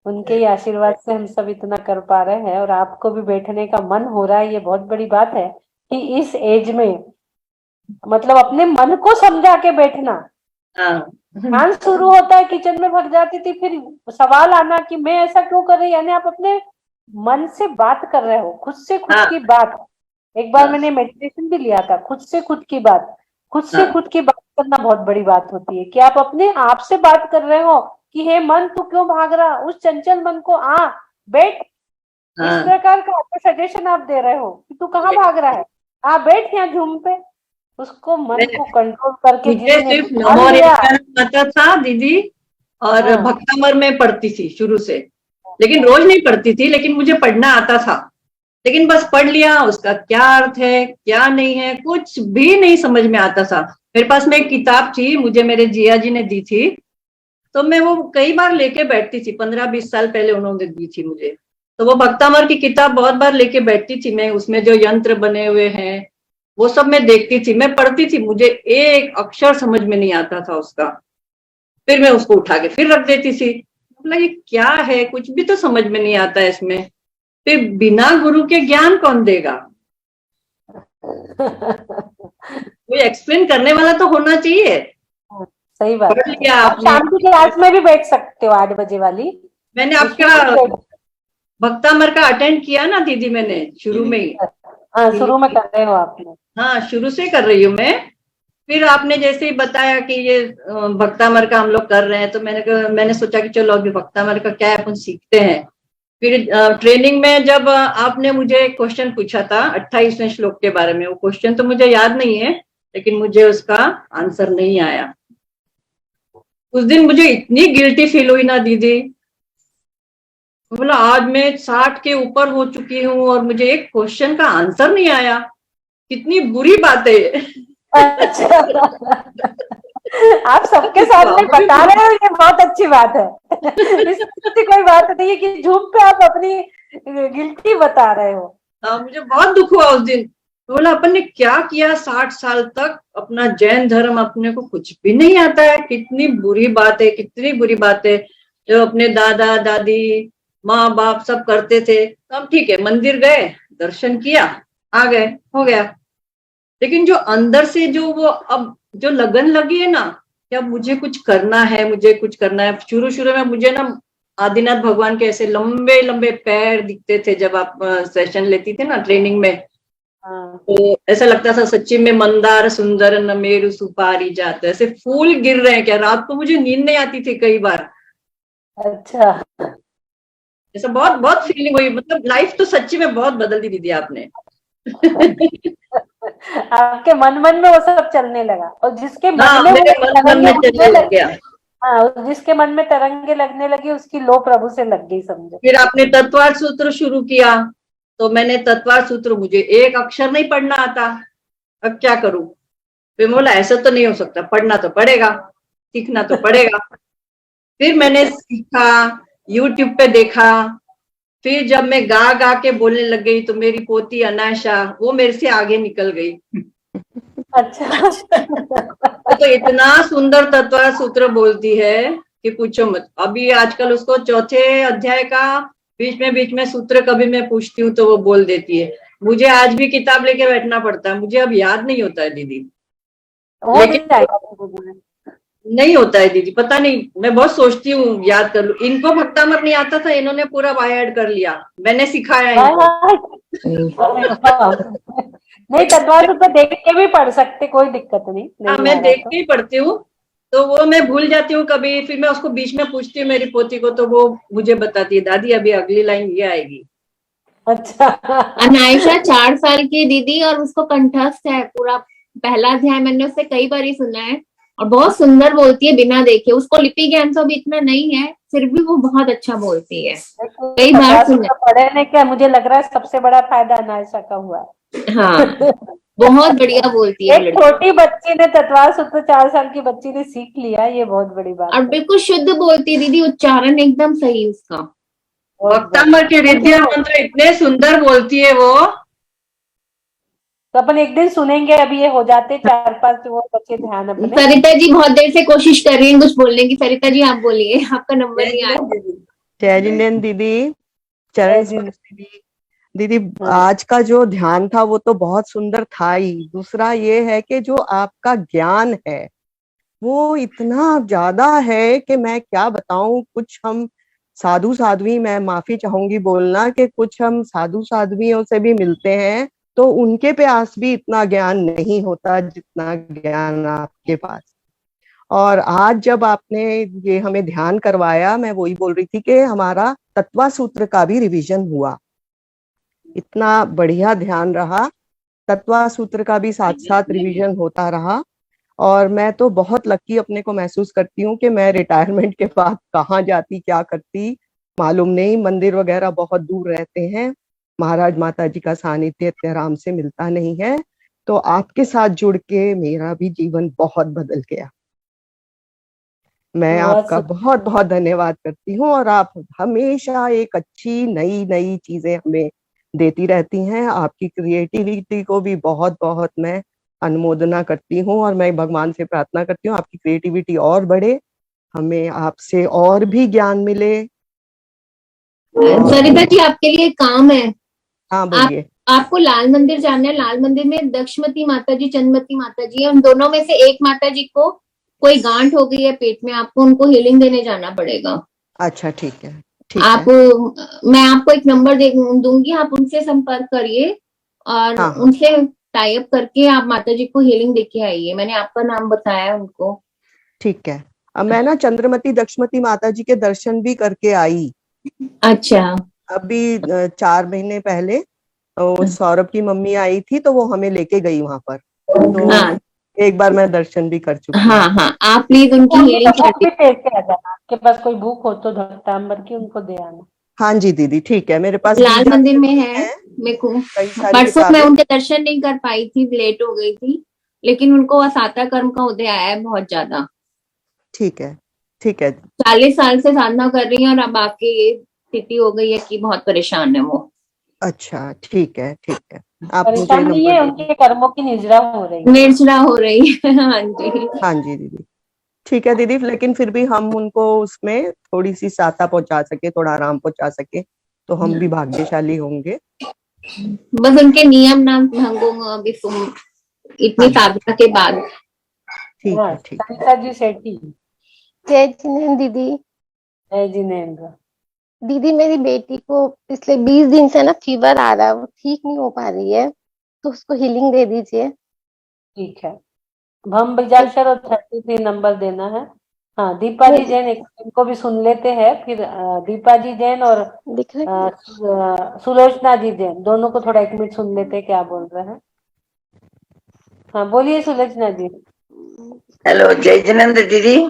उनके ही आशीर्वाद से हम सब इतना कर पा रहे हैं। और आपको भी बैठने का मन हो रहा है, ये बहुत बड़ी बात है कि इस एज में मतलब अपने मन को समझा के बैठना। हाँ ध्यान शुरू होता है, किचन में भग जाती थी, फिर सवाल आना कि मैं ऐसा क्यों कर रही, यानी आप अपने मन से बात कर रहे हो, खुद से खुद हाँ की बात। एक बार हाँ मैंने मेडिटेशन भी लिया था, खुद से खुद की बात। खुद से हाँ खुद की बात करना बहुत बड़ी बात होती है कि आप अपने आप से बात कर रहे हो कि हे मन तू क्यों भाग रहा, उस चंचल मन को आ बैठ। इस हाँ। प्रकार का आपको सजेशन आप दे रहे हो कि तू कहाँ भाग रहा है, आ बैठ यहाँ झूम पे। उसको मन को कंट्रोल करके मुझे जिसने सिर्फ ठान नमो लिया। रेखाना आता था दीदी, और हाँ भक्तामर में पढ़ती थी शुरू से, लेकिन रोज नहीं पढ़ती थी, लेकिन मुझे पढ़ना आता था। लेकिन बस पढ़ लिया, उसका क्या अर्थ है क्या नहीं है कुछ भी नहीं समझ में आता था। मेरे पास में एक किताब थी, मुझे मेरे जिया जी ने दी थी, तो मैं वो कई बार लेके बैठती थी, 15-20 साल पहले उन्होंने दी थी मुझे। तो वो भक्तामर की किताब बहुत बार लेके बैठती थी मैं, उसमें जो यंत्र बने हुए हैं वो सब मैं देखती थी, मैं पढ़ती थी, मुझे एक अक्षर समझ में नहीं आता था उसका। फिर मैं उसको उठा के फिर रख देती थी, बोला ये क्या है, कुछ भी तो समझ में नहीं आता है इसमें। फिर बिना गुरु के ज्ञान कौन देगा, कोई एक्सप्लेन करने वाला तो होना चाहिए। सही बात पढ़ है। लिया आप आपने। शाम की क्लास में भी बैठ सकते हो 8 बजे वाली, मैंने उसमें आपका भी बैठ। भक्तामर का अटेंड किया ना दीदी, मैंने शुरू में ही। हाँ, शुरू में कर रहे हो आपने। हाँ, शुरू से कर रही हूँ मैं। फिर आपने जैसे ही बताया कि ये भक्तामर का हम लोग कर रहे हैं, तो मैंने सोचा कि चलो अभी भक्तामर का क्या है अपन सीखते हैं। फिर ट्रेनिंग में जब आपने मुझे क्वेश्चन पूछा था 28वें श्लोक के बारे में, वो क्वेश्चन तो मुझे याद नहीं है, लेकिन मुझे उसका आंसर नहीं आया। उस दिन मुझे इतनी गिल्टी फील हुई ना दीदी, बोला आज मैं 60 के ऊपर हो चुकी हूँ और मुझे एक क्वेश्चन का आंसर नहीं आया, कितनी बुरी बात है ये। अच्छा। आप सबके सामने बता रहे हो, ये बहुत अच्छी बात है। इसमें कोई बात नहीं है कि झूम पे आप अपनी गिल्टी बता रहे हो। मुझे बहुत दुख हुआ उस दिन। बोला अपन ने क्या किया, 60 साल तक अपना जैन धर्म, अपने को कुछ भी नहीं आता है। कितनी बुरी बात है, कितनी बुरी बात है। जो अपने दादा दादी माँ बाप सब करते थे, तो हम ठीक है मंदिर गए, दर्शन किया, आ गए, हो गया। लेकिन जो अंदर से जो वो अब जो लगन लगी है ना कि अब मुझे कुछ करना है, मुझे कुछ करना है। शुरू शुरू में मुझे ना आदिनाथ भगवान के ऐसे लंबे लंबे पैर दिखते थे जब आप सेशन लेती थे ना ट्रेनिंग में। हाँ। तो ऐसा लगता था सच्ची में मंदार सुंदर न मेरु सुपारी जात, ऐसे फूल गिर रहे हैं क्या। रात को मुझे नींद नहीं आती थी कई बार। अच्छा। ऐसा बहुत बहुत फीलिंग हुई। मतलब लाइफ तो सच्ची में बहुत बदल दी दीदी आपने। आपके मन मन में वो सब चलने लगा, और जिसके मन हाँ, में मेरे वो मन में तरंगे चलने उठने लग लगी। गया। हाँ, जिसके मन में तरंगे लगने लगी, उसकी लो प्रभु से लग गई, समझो। फिर आपने तत्वार्थ सूत्र शुरू किया, तो मैंने तत्वार्थ सूत्र, मुझे एक अक्षर नहीं पढ़ना आता, अब क्या करूं। फिर बोला ऐसा तो नहीं हो सकता, पढ़ना तो पड़ेगा, सीखना तो पड़ेगा। फिर मैंने सीखा, यूट्यूब पे देखा। फिर जब मैं गा गा के बोलने लग गई, तो मेरी पोती अनायशा वो मेरे से आगे निकल गई। अच्छा। वो तो इतना सुंदर तत्व सूत्र बोलती है कि पूछो मत। अभी आजकल उसको चौथे अध्याय का बीच में सूत्र कभी मैं पूछती हूँ तो वो बोल देती है। मुझे आज भी किताब लेके बैठना पड़ता है, मुझे अब याद नहीं होता है दीदी। हो लेकिन जाएगा धीरे-धीरे। नहीं होता है दीदी, पता नहीं, मैं बहुत सोचती हूँ याद कर लूं। इनको भक्तामर नहीं आता था, इन्होंने पूरा बाय ऐड कर लिया, मैंने सिखाया हाँ, इनको। हाँ। नहीं, तत्वार्थ तो देख के भी पढ़ सकते, कोई दिक्कत नहीं, हाँ, नहीं आ मैं रहा देख तो। के ही पढ़ती हूँ, तो वो मैं भूल जाती हूँ कभी। फिर मैं उसको बीच में पूछती हूँ मेरी पोती को, तो वो मुझे बताती है, दादी अभी अगली लाइन ये आएगी। अच्छा। अनायशा 4 साल की दीदी, और उसको कंठस्थ है पूरा पहला अध्याय। मैंने उससे कई बार ही सुना है, और बहुत सुंदर बोलती है बिना देखे। उसको लिपि ज्ञान तो भी इतना नहीं है, फिर भी वो बहुत अच्छा बोलती है, कई बार सुना है। पढ़ने का मुझे लग रहा है सबसे बड़ा फायदा अनायशा का हुआ है। हाँ, बहुत बढ़िया बोलती है वो एक लड़की, छोटी बच्ची ने तत्वार्थ सूत्र 4 साल की बच्ची ने सीख लिया, ये बहुत बड़ी बात और है। बिल्कुल शुद्ध बोलती है दीदी, उच्चारण एकदम सही उसका। बहुत भक्तामर के बढ़िया। रिद्धिया मंत्र इतने सुंदर बोलती है वो। तो अपन एक दिन सुनेंगे, अभी ये हो जाते 4-5 वो बच्चे ध्यान अपने। सरिता जी बहुत देर से कोशिश कर रही है कुछ बोलने की। सरिता जी आप बोलिए, आपका नंबर नहीं आया। जय जिनेन्द्र दीदी, चरण स्पर्श दीदी। दीदी आज का जो ध्यान था वो तो बहुत सुंदर था ही। दूसरा ये है कि जो आपका ज्ञान है वो इतना ज्यादा है कि मैं क्या बताऊं। कुछ हम साधु साध्वी, मैं माफी चाहूंगी बोलना कि कुछ हम साधु साध्वियों से भी मिलते हैं तो उनके पास भी इतना ज्ञान नहीं होता जितना ज्ञान आपके पास। और आज जब आपने ये हमें ध्यान करवाया, मैं वही बोल रही थी कि हमारा तत्वा सूत्र का भी रिवीजन हुआ, इतना बढ़िया ध्यान रहा। तत्वा सूत्र का भी साथ साथ रिवीजन होता रहा। और मैं तो बहुत लकी अपने को महसूस करती हूँ कि मैं रिटायरमेंट के बाद कहाँ जाती क्या करती मालूम नहीं। मंदिर वगैरह बहुत दूर रहते हैं, महाराज माता जी का सानिध्य इतने आराम से मिलता नहीं है। तो आपके साथ जुड़ के मेरा भी जीवन बहुत बदल गया। मैं आपका बहुत बहुत धन्यवाद करती हूँ। और आप हमेशा एक अच्छी नई नई चीजें हमें देती रहती हैं। आपकी क्रिएटिविटी को भी बहुत बहुत मैं अनुमोदना करती हूँ, और मैं भगवान से प्रार्थना करती हूँ आपकी क्रिएटिविटी और बढ़े, हमें आपसे और भी ज्ञान मिले। सरिता जी आपके लिए काम है। हाँ बोलिए। आपको लाल मंदिर जाना है। लाल मंदिर में दक्षमती माता जी, चंद्रमती माता जी है, उन दोनों में से एक माता जी को कोई गांठ हो गई है पेट में, आपको उनको हीलिंग देने जाना पड़ेगा। अच्छा ठीक है, ठीक आप है। मैं आपको एक नंबर दूंगी, आप उनसे संपर्क करिए और हाँ हाँ उनसे टाई अप करके आप माता जी को हीलिंग देके आइए। मैंने आपका नाम बताया उनको। ठीक है। अब मैं ना चंद्रमती दक्षमती माता जी के दर्शन भी करके आई अच्छा। अभी 4 महीने पहले। तो सौरभ की मम्मी आई थी तो वो हमें लेके गई वहां पर, तो हाँ एक बार मैं दर्शन भी कर चुकी हाँ हूँ। हाँ, आप प्लीज उनकी उनकी हीलिंग कर भूख भी टेक के आ जाना, आपके पास कोई भूख हो तो धक्तांबर की उनको दे आना। हाँ जी दीदी, ठीक है। मेरे पास लाल बीजा मंदिर भी में है। है, मेरे को कई सारी परसों मैं किताबें। उनके दर्शन नहीं कर पाई थी, लेट हो गई थी, लेकिन उनको असाता कर्म का उदय आया है बहुत ज्यादा। ठीक है, ठीक है। 40 साल से साधना कर रही है और अब आके ये स्थिति हो गई है कि बहुत परेशान है वो। अच्छा ठीक है, ठीक है। आप मुझे परेशान नहीं नंबर है, दे उनके दीजिए। कर्मों की निजरा हो रही है। निर्जरा हो रही है। हाँ जी। हाँ जी दीदी, ठीक है दीदी। लेकिन फिर भी हम उनको उसमें थोड़ी सी सहायता पहुंचा सके, थोड़ा आराम पहुंचा सके, तो हम भी भाग्यशाली होंगे। बस उनके नियम ना भंगूंगा अभी तुम हाँ इतनी जी, साधना के बाद। ठीक हाँ, है, ठीक है। सरिता जी सेठी। जय जिनेंद्र दीदी। जय जिनेन्द्र। दीदी मेरी बेटी को पिछले 20 दिन से ना फीवर आ रहा है, वो ठीक नहीं हो पा रही है, तो उसको हीलिंग दे दीजिए। ठीक है, भम बीजाक्षर और 33 नंबर देना है। हाँ, दीपा जी जैन, इनको भी सुन लेते हैं, फिर दीपा जी जैन और दिख रहा है? सुलोचना जी जैन, दोनों को थोड़ा 1 मिनट सुन लेते हैं क्या बोल रहे हैं। हाँ बोलिए सुलोचना जी। हेलो, जय जिनेन्द्र दीदी।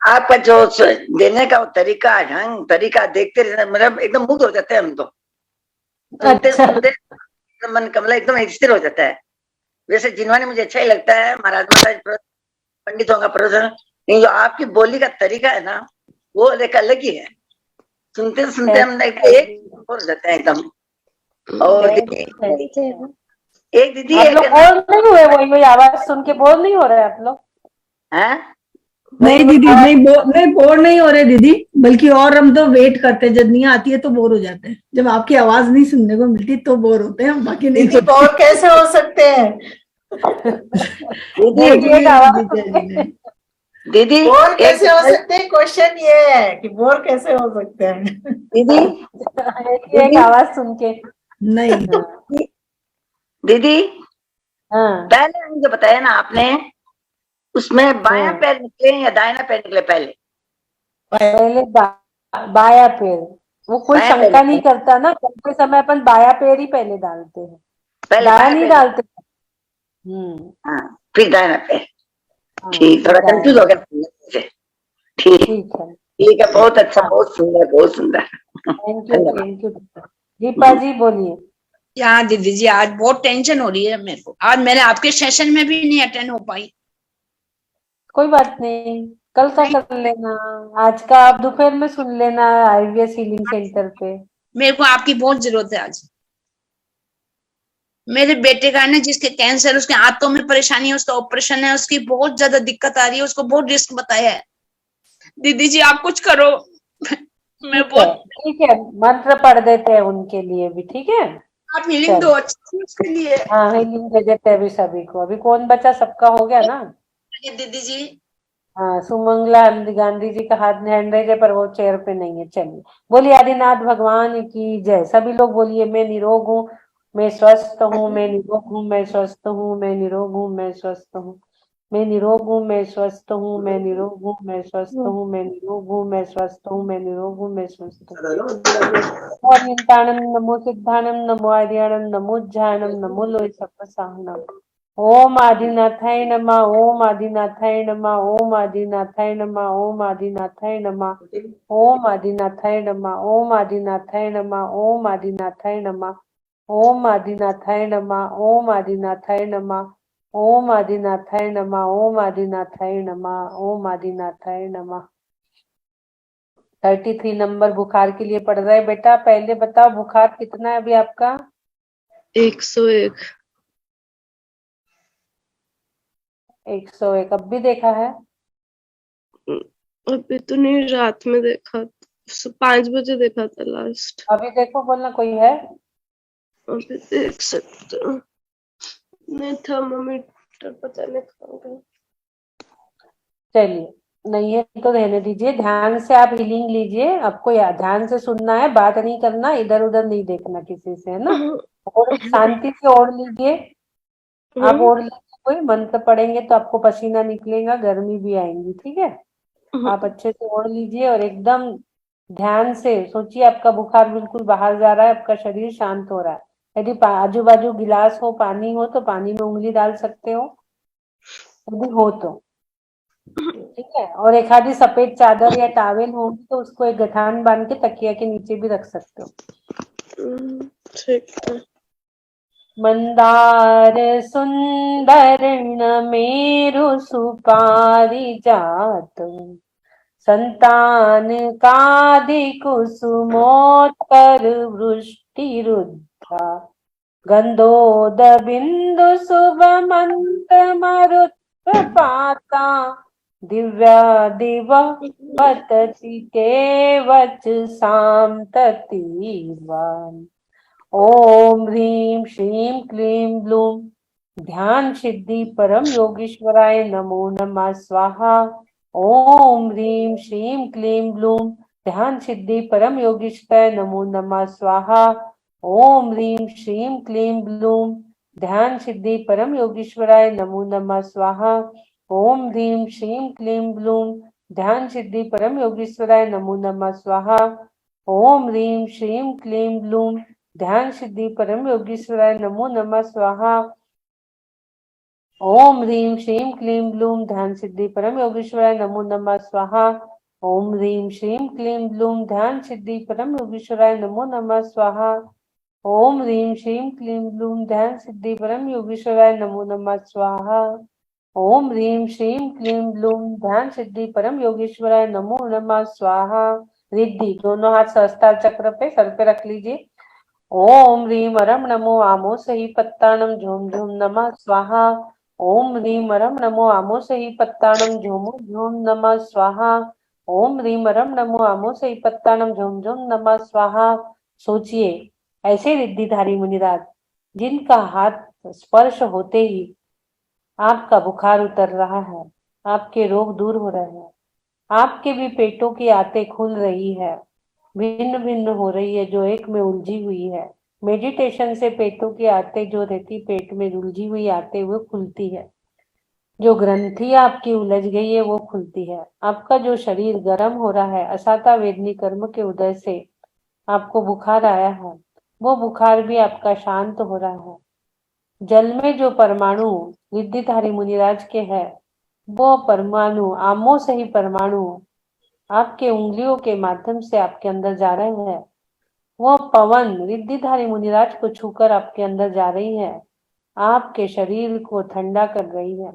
आपका जो देने का तरीका, ढंग तरीका देखते रहते, मतलब एकदम मुग्ध हो जाते हैं हम तो। सुनते अच्छा। सुनते मन कमला एकदम स्थिर हो जाता है। वैसे जिनवानी मुझे अच्छा ही लगता है, महाराज पंडितों का प्रवचन, लेकिन जो आपकी बोली का तरीका है ना, वो एक अलग ही है। सुनते सुनते हम एक हो जाते हैं एकदम। और एक दीदी आप एक लोग बोर नहीं हुए? वही वही आवाज सुन के बोर नहीं हो रहे आप लोग? है। नहीं दीदी, नहीं बोर नहीं हो रहे दीदी, बल्कि और हम तो वेट करते हैं, जब नहीं आती है तो बोर हो जाते हैं, जब आपकी आवाज नहीं सुनने को मिलती तो बोर होते हैं हम, बाकी नहीं दीदी बोर कैसे हो सकते हैं? दीदी एक आवाज सुन के दीदी बोर एक कैसे हो सकते हैं, क्वेश्चन ये है कि बोर कैसे हो सकते हैं। दीदी एक आवाज सुन के। नहीं। हाँ, दीदी हाँ, पहले मुझे बताया ना आपने, उसमें बायां हाँ। पैर निकले या दाहिना पैर निकले? पहले पहले बाया पैर। वो कोई बायां पैर शंका नहीं निकले, करता ना, करते समय अपन बाया पैर ही पहले डालते हैं, पहले दाया बायां नहीं पैर निकले। डालते। हाँ, फिर दाहिना पैर। हाँ, ठीक, फिर थोड़ा दाया। कंफ्यूज हो गया मुझे। ठीक, ठीक है। ठीक है, बहुत अच्छा, हाँ, बहुत सुंदर, बहुत सुंदर। थैंक यू, धन्यवाद। Thank you. दीपा जी बोलिए। हाँ दीदी जी, आज बहुत टेंशन हो रही है मेरे को। आज मैंने आपके सेशन में भी नहीं अटेंड हो पाई। कोई बात नहीं, कल का कर लेना, आज का आप दोपहर में सुन लेना आईवीएस हीलिंग सेंटर पे। मेरे को आपकी बहुत जरूरत है आज। मेरे बेटे का है ना, जिसके कैंसर, उसके हाथों में परेशानी है, उसका ऑपरेशन है, उसकी बहुत ज्यादा दिक्कत आ रही है, उसको बहुत रिस्क बताया है। दीदी जी आप कुछ करो। मैं बहुत, ठीक है, मंत्र पढ़ देते हैं उनके लिए भी, ठीक है। आप हीलिंग दो अच्छी उसके लिए। हाँ, हीलिंग दे देते हैं अभी सभी को। अभी कौन बचा? सबका हो गया ना। दीदी जी हाँ, सुमंगला गांधी जी का हाथ हैंड रेज है, पर वो चेयर पे नहीं है। चलिए, बोलिए आदिनाथ भगवान की जय। सभी लोग बोलिए, मैं निरोग हूँ, मैं स्वस्थ हूँ, मैं निरोग हूँ, मैं स्वस्थ हूँ, मैं निरोग हूँ, मैं स्वस्थ हूँ, मैं निरोग हूँ, मैं स्वस्थ हूँ, मैं निरोग हूँ, मैं स्वस्थ हूँ, मैं निरोग हूँ, मैं स्वस्थ हूँ, मैं निरोग हूँ, मैं स्वस्थ हूँ। अनंताणं नमो सिद्धाणं नमो आर्याणं नमो ज्ञानं नमो लोय सप्पसाहनम्। ओम आदिनाथाय नमः, ओम आदिनाथाय नमः, ओम आदिनाथाय नमः, ओम आदिनाथाय नमः, ओम आदिनाथाय नमः, ओम आदिनाथाय नमः, ओम आदिनाथाय नमः, ओम आदिनाथाय नमः, ओम आदिनाथाय नमः, ओम आदिनाथाय नमः, ओम आदिनाथाय नमः, ओम आदिनाथाय नमः। 33 नंबर बुखार के लिए पड़ रहा है। बेटा पहले बताओ, बुखार कितना है अभी आपका? 101। 101। अब भी देखा है? अभी तो नहीं, रात में देखा, 5 बजे देखा था लास्ट। अभी देखो, बोलना कोई है? अभी देख सकते हो। नहीं था मम्मी, डॉक्टर पता नहीं कहाँ गए। चलिए, नहीं है तो रहने दीजिए, ध्यान से आप हीलिंग लीजिए। आपको ध्यान से सुनना है, बात नहीं करना, इधर उधर नहीं देखना किसी से, है ना। और शांति से ओढ़ लीजिए। आप ओढ़ लीजिए, कोई मंत्र पढ़ेंगे तो आपको पसीना निकलेगा, गर्मी भी आएंगी, ठीक है। आप अच्छे से ओढ़ लीजिए और एकदम ध्यान से सोचिए आपका बुखार बिल्कुल बाहर जा रहा है, आपका शरीर शांत हो रहा है। यदि आजू बाजू गिलास हो, पानी हो, तो पानी में उंगली डाल सकते हो, यदि हो तो, ठीक है। और एक आधी सफेद चादर या टावेल होगी तो उसको एक गठान बांध के तकिया के नीचे भी रख सकते हो। ठीक है। मंदार सुंदर मेरु सुपारिजात, संतान कादि कुसुमोत्तर वृष्टिरुद्धा, गंधोद बिंदु शुभमंत मरुत्पाता, दिव्या दिव पतति केवच साम्ततीवान्। ओम ह्रीं श्रीं क्लीं ब्लूं ध्यान सिद्धि परम योगीश्वराय नमो नमः स्वाहा। ओम ह्रीं श्रीं क्लीं ब्लूं ध्यान सिद्धि परम योगीश्वराय नमो नमः स्वाहा। ओम ह्रीं श्रीं क्लीं ब्लूं ध्यान सिद्धि परम योगीश्वराय नमो नमः स्वाहा। ओम ह्रीं श्रीं क्लीं ब्लूं ध्यान सिद्धि परम योगीश्वराय नमो नमः स्वाहा। ओम ह्रीं श्रीं क्लीं ब्लूं ध्यान सिद्धि परम योगीश्वराय नमो नमः स्वाहा। ओम ह्रीं श्रीं क्लीं ब्लूं ध्यान सिद्धि परम योगीश्वराय नमो नमः स्वाहा। ओम ह्रीं श्रीं क्लीं ब्लूं ध्यान सिद्धि परम योगीश्वराय नमो नमः स्वाहा। ओम ह्रीं श्रीं क्लीं ब्लूं ध्यान सिद्धि परम योगीश्वराय नमो नमः स्वाहा। ओम ह्रीं श्रीं क्लीं ब्लूं ध्यान सिद्धि परम योगीश्वराय नमो नमः स्वाहा। रिद्धि दोनों हाथ सहस्त्रार चक्र पे सर पे रख लीजिए। ओम ह्रीं अरम नमो आमो सही पत्ताणम झोम झोम नमः स्वाहा। ओम ह्रीं अरम नमो आमो सही पत्ताणम झोम झोम नमः स्वाहा। ओम ह्रीं अरम नमो आमो सही पत्ताणम झोम झोम नमः स्वाहा। सोचिए ऐसे रिद्धिधारी मुनिराज जिनका हाथ स्पर्श होते ही आपका बुखार उतर रहा है, आपके रोग दूर हो रहे हैं, आपके भी पेटों की आंतें खुल रही है, भिन्न भिन्न हो रही है, जो एक में उलझी हुई है। मेडिटेशन से पेटों की आंतें जो रहती, पेट में उलझी हुई आंतें वो खुलती है, जो ग्रंथि आपकी उलझ गई है वो खुलती है। आपका जो शरीर गर्म हो रहा है, असाता वेदनी कर्म के उदय से आपको बुखार आया है, वो बुखार भी आपका शांत हो रहा है। जल में जो परमाणु रिद्धिधारी मुनिराज के है, वो परमाणु आमों से ही परमाणु आपके उंगलियों के माध्यम से आपके अंदर जा रहे हैं। वो पवन रिद्धिधारी मुनिराज को छूकर आपके अंदर जा रही है, आपके शरीर को ठंडा कर रही है।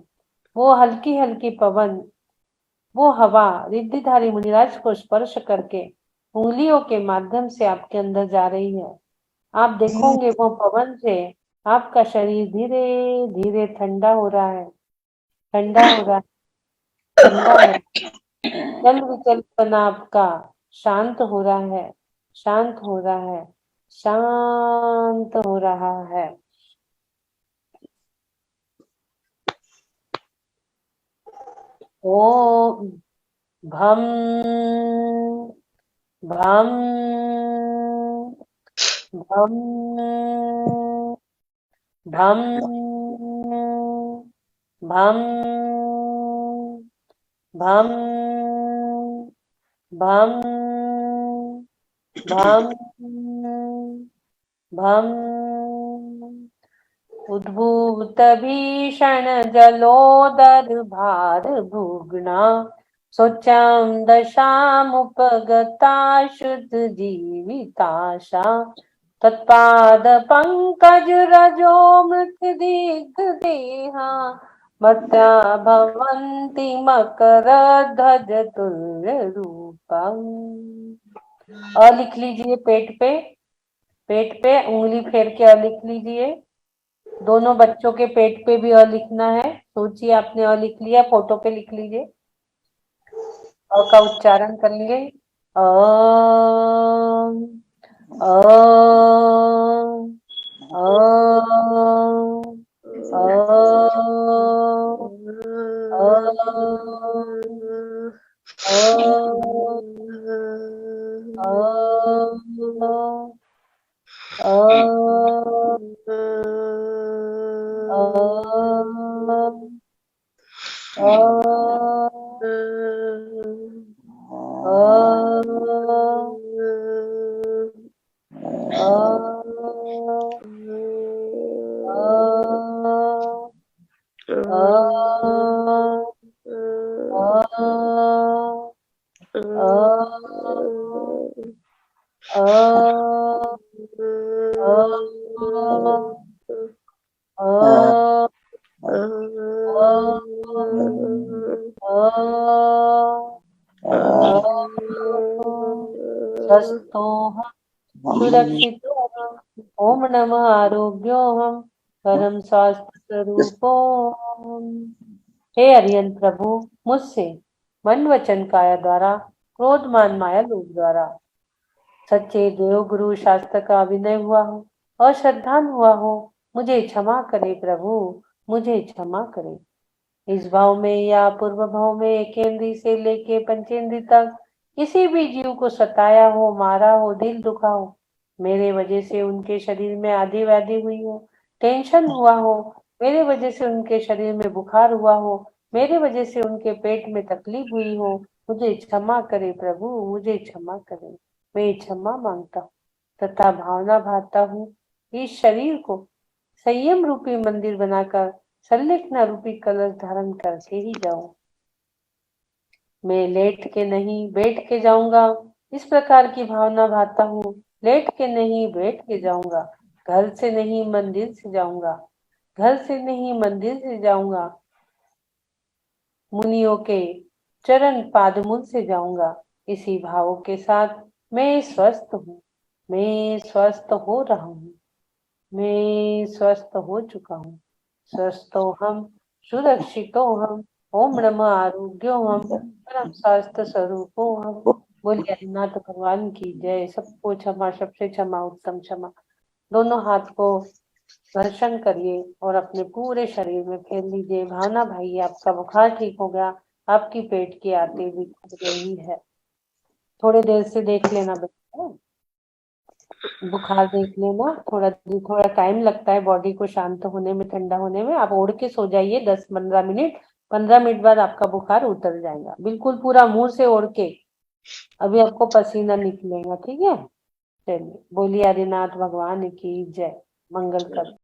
वो हल्की हल्की पवन, वो हवा रिद्धिधारी मुनिराज को स्पर्श करके उंगलियों के माध्यम से आपके अंदर जा रही है। आप देखोगे वो पवन से आपका शरीर धीरे धीरे ठंडा हो रहा है, ठंडा हो रहा है, ठंडा हो रहा है। चल विचलपना आपका शांत हो रहा है, शांत हो रहा है, शांत हो रहा है। ओम भम भम भम भम भम भम भम भम भम उद्भूत भीषण जलोदर भार भुग्ना, स्वच्छं दशामुपगता शुद्ध जीविताशा, तत्पाद पंकज रजो मृत दिग्ध देहा, मत्या भवन्ति मकर ध्वज तुल्य रूपम। लिख लीजिए पेट पे उंगली फेर के लिख लीजिए। दोनों बच्चों के पेट पे भी लिखना है। सोचिए आपने लिख लिया, फोटो पे लिख लीजिए। का उच्चारण करेंगे। ओम ओम ओम ओम स्वस्थोऽहं सुरक्षितोऽहम् ओम नमः आरोग्योऽहम् परम स्वास्थ्य स्वरूपोऽहम्। हे अरिहंत प्रभु, मुझसे मन वचन काया द्वारा क्रोध मान माया लोभ द्वारा सच्चे देव गुरु शास्त्र का अभिनय हुआ हो और श्रद्धान हुआ हो, मुझे क्षमा करे प्रभु, मुझे क्षमा करे। इस भाव में या पूर्व भाव में एकेंद्री से लेके पंचेंद्री तक किसी भी जीव को सताया हो, मारा हो, दिल दुखा हो, मेरे वजह से उनके शरीर में आदि व्याधि हुई हो, टेंशन हुआ हो, मेरे वजह से उनके शरीर में बुखार हुआ हो, मेरे वजह से उनके पेट में तकलीफ हुई हो, मुझे क्षमा करे प्रभु, मुझे क्षमा करे। मैं क्षमा मांगता हूँ तथा भावना भाता हूँ इस शरीर को संयम रूपी मंदिर बनाकर संलेखना रूपी कलश धारण करके ही जाऊं। मैं लेट के नहीं बैठ के जाऊंगा, इस प्रकार की भावना भाता हूँ। लेट के नहीं बैठ के जाऊंगा, घर से नहीं मंदिर से जाऊंगा, घर से नहीं मंदिर से जाऊंगा, मुनियों के चरण पादमूल से जाऊंगा। इसी भावों के साथ मैं स्वस्थ हूँ, मैं स्वस्थ हो रहा हूँ, मैं स्वस्थ हो चुका हूँ। स्वस्थो हम सुरक्षितो हम ओम नमः आरोग्यो हम परम स्वास्थ्य स्वरूपो हम। बोलिए आदिनाथ भगवान की जय। सबको क्षमा, सबसे क्षमा, उत्तम क्षमा। दोनों हाथ को घर्षण करिए और अपने पूरे शरीर में फेर लीजिए। भावना भाई, आपका बुखार ठीक हो गया, आपकी पेट की आंतें भी खुल गई है। थोड़ी देर से देख लेना बच्चा, बुखार देख लेना। थोड़ा टाइम लगता है बॉडी को शांत होने में, ठंडा होने में। आप ओढ़ के सो जाइए 10-15 मिनट, 15 मिनट बाद आपका बुखार उतर जाएगा। बिल्कुल पूरा मुंह से ओढ़ के, अभी आपको पसीना निकलेगा। ठीक है, चलिए बोलिए आदिनाथ भगवान की जय। मंगल कर।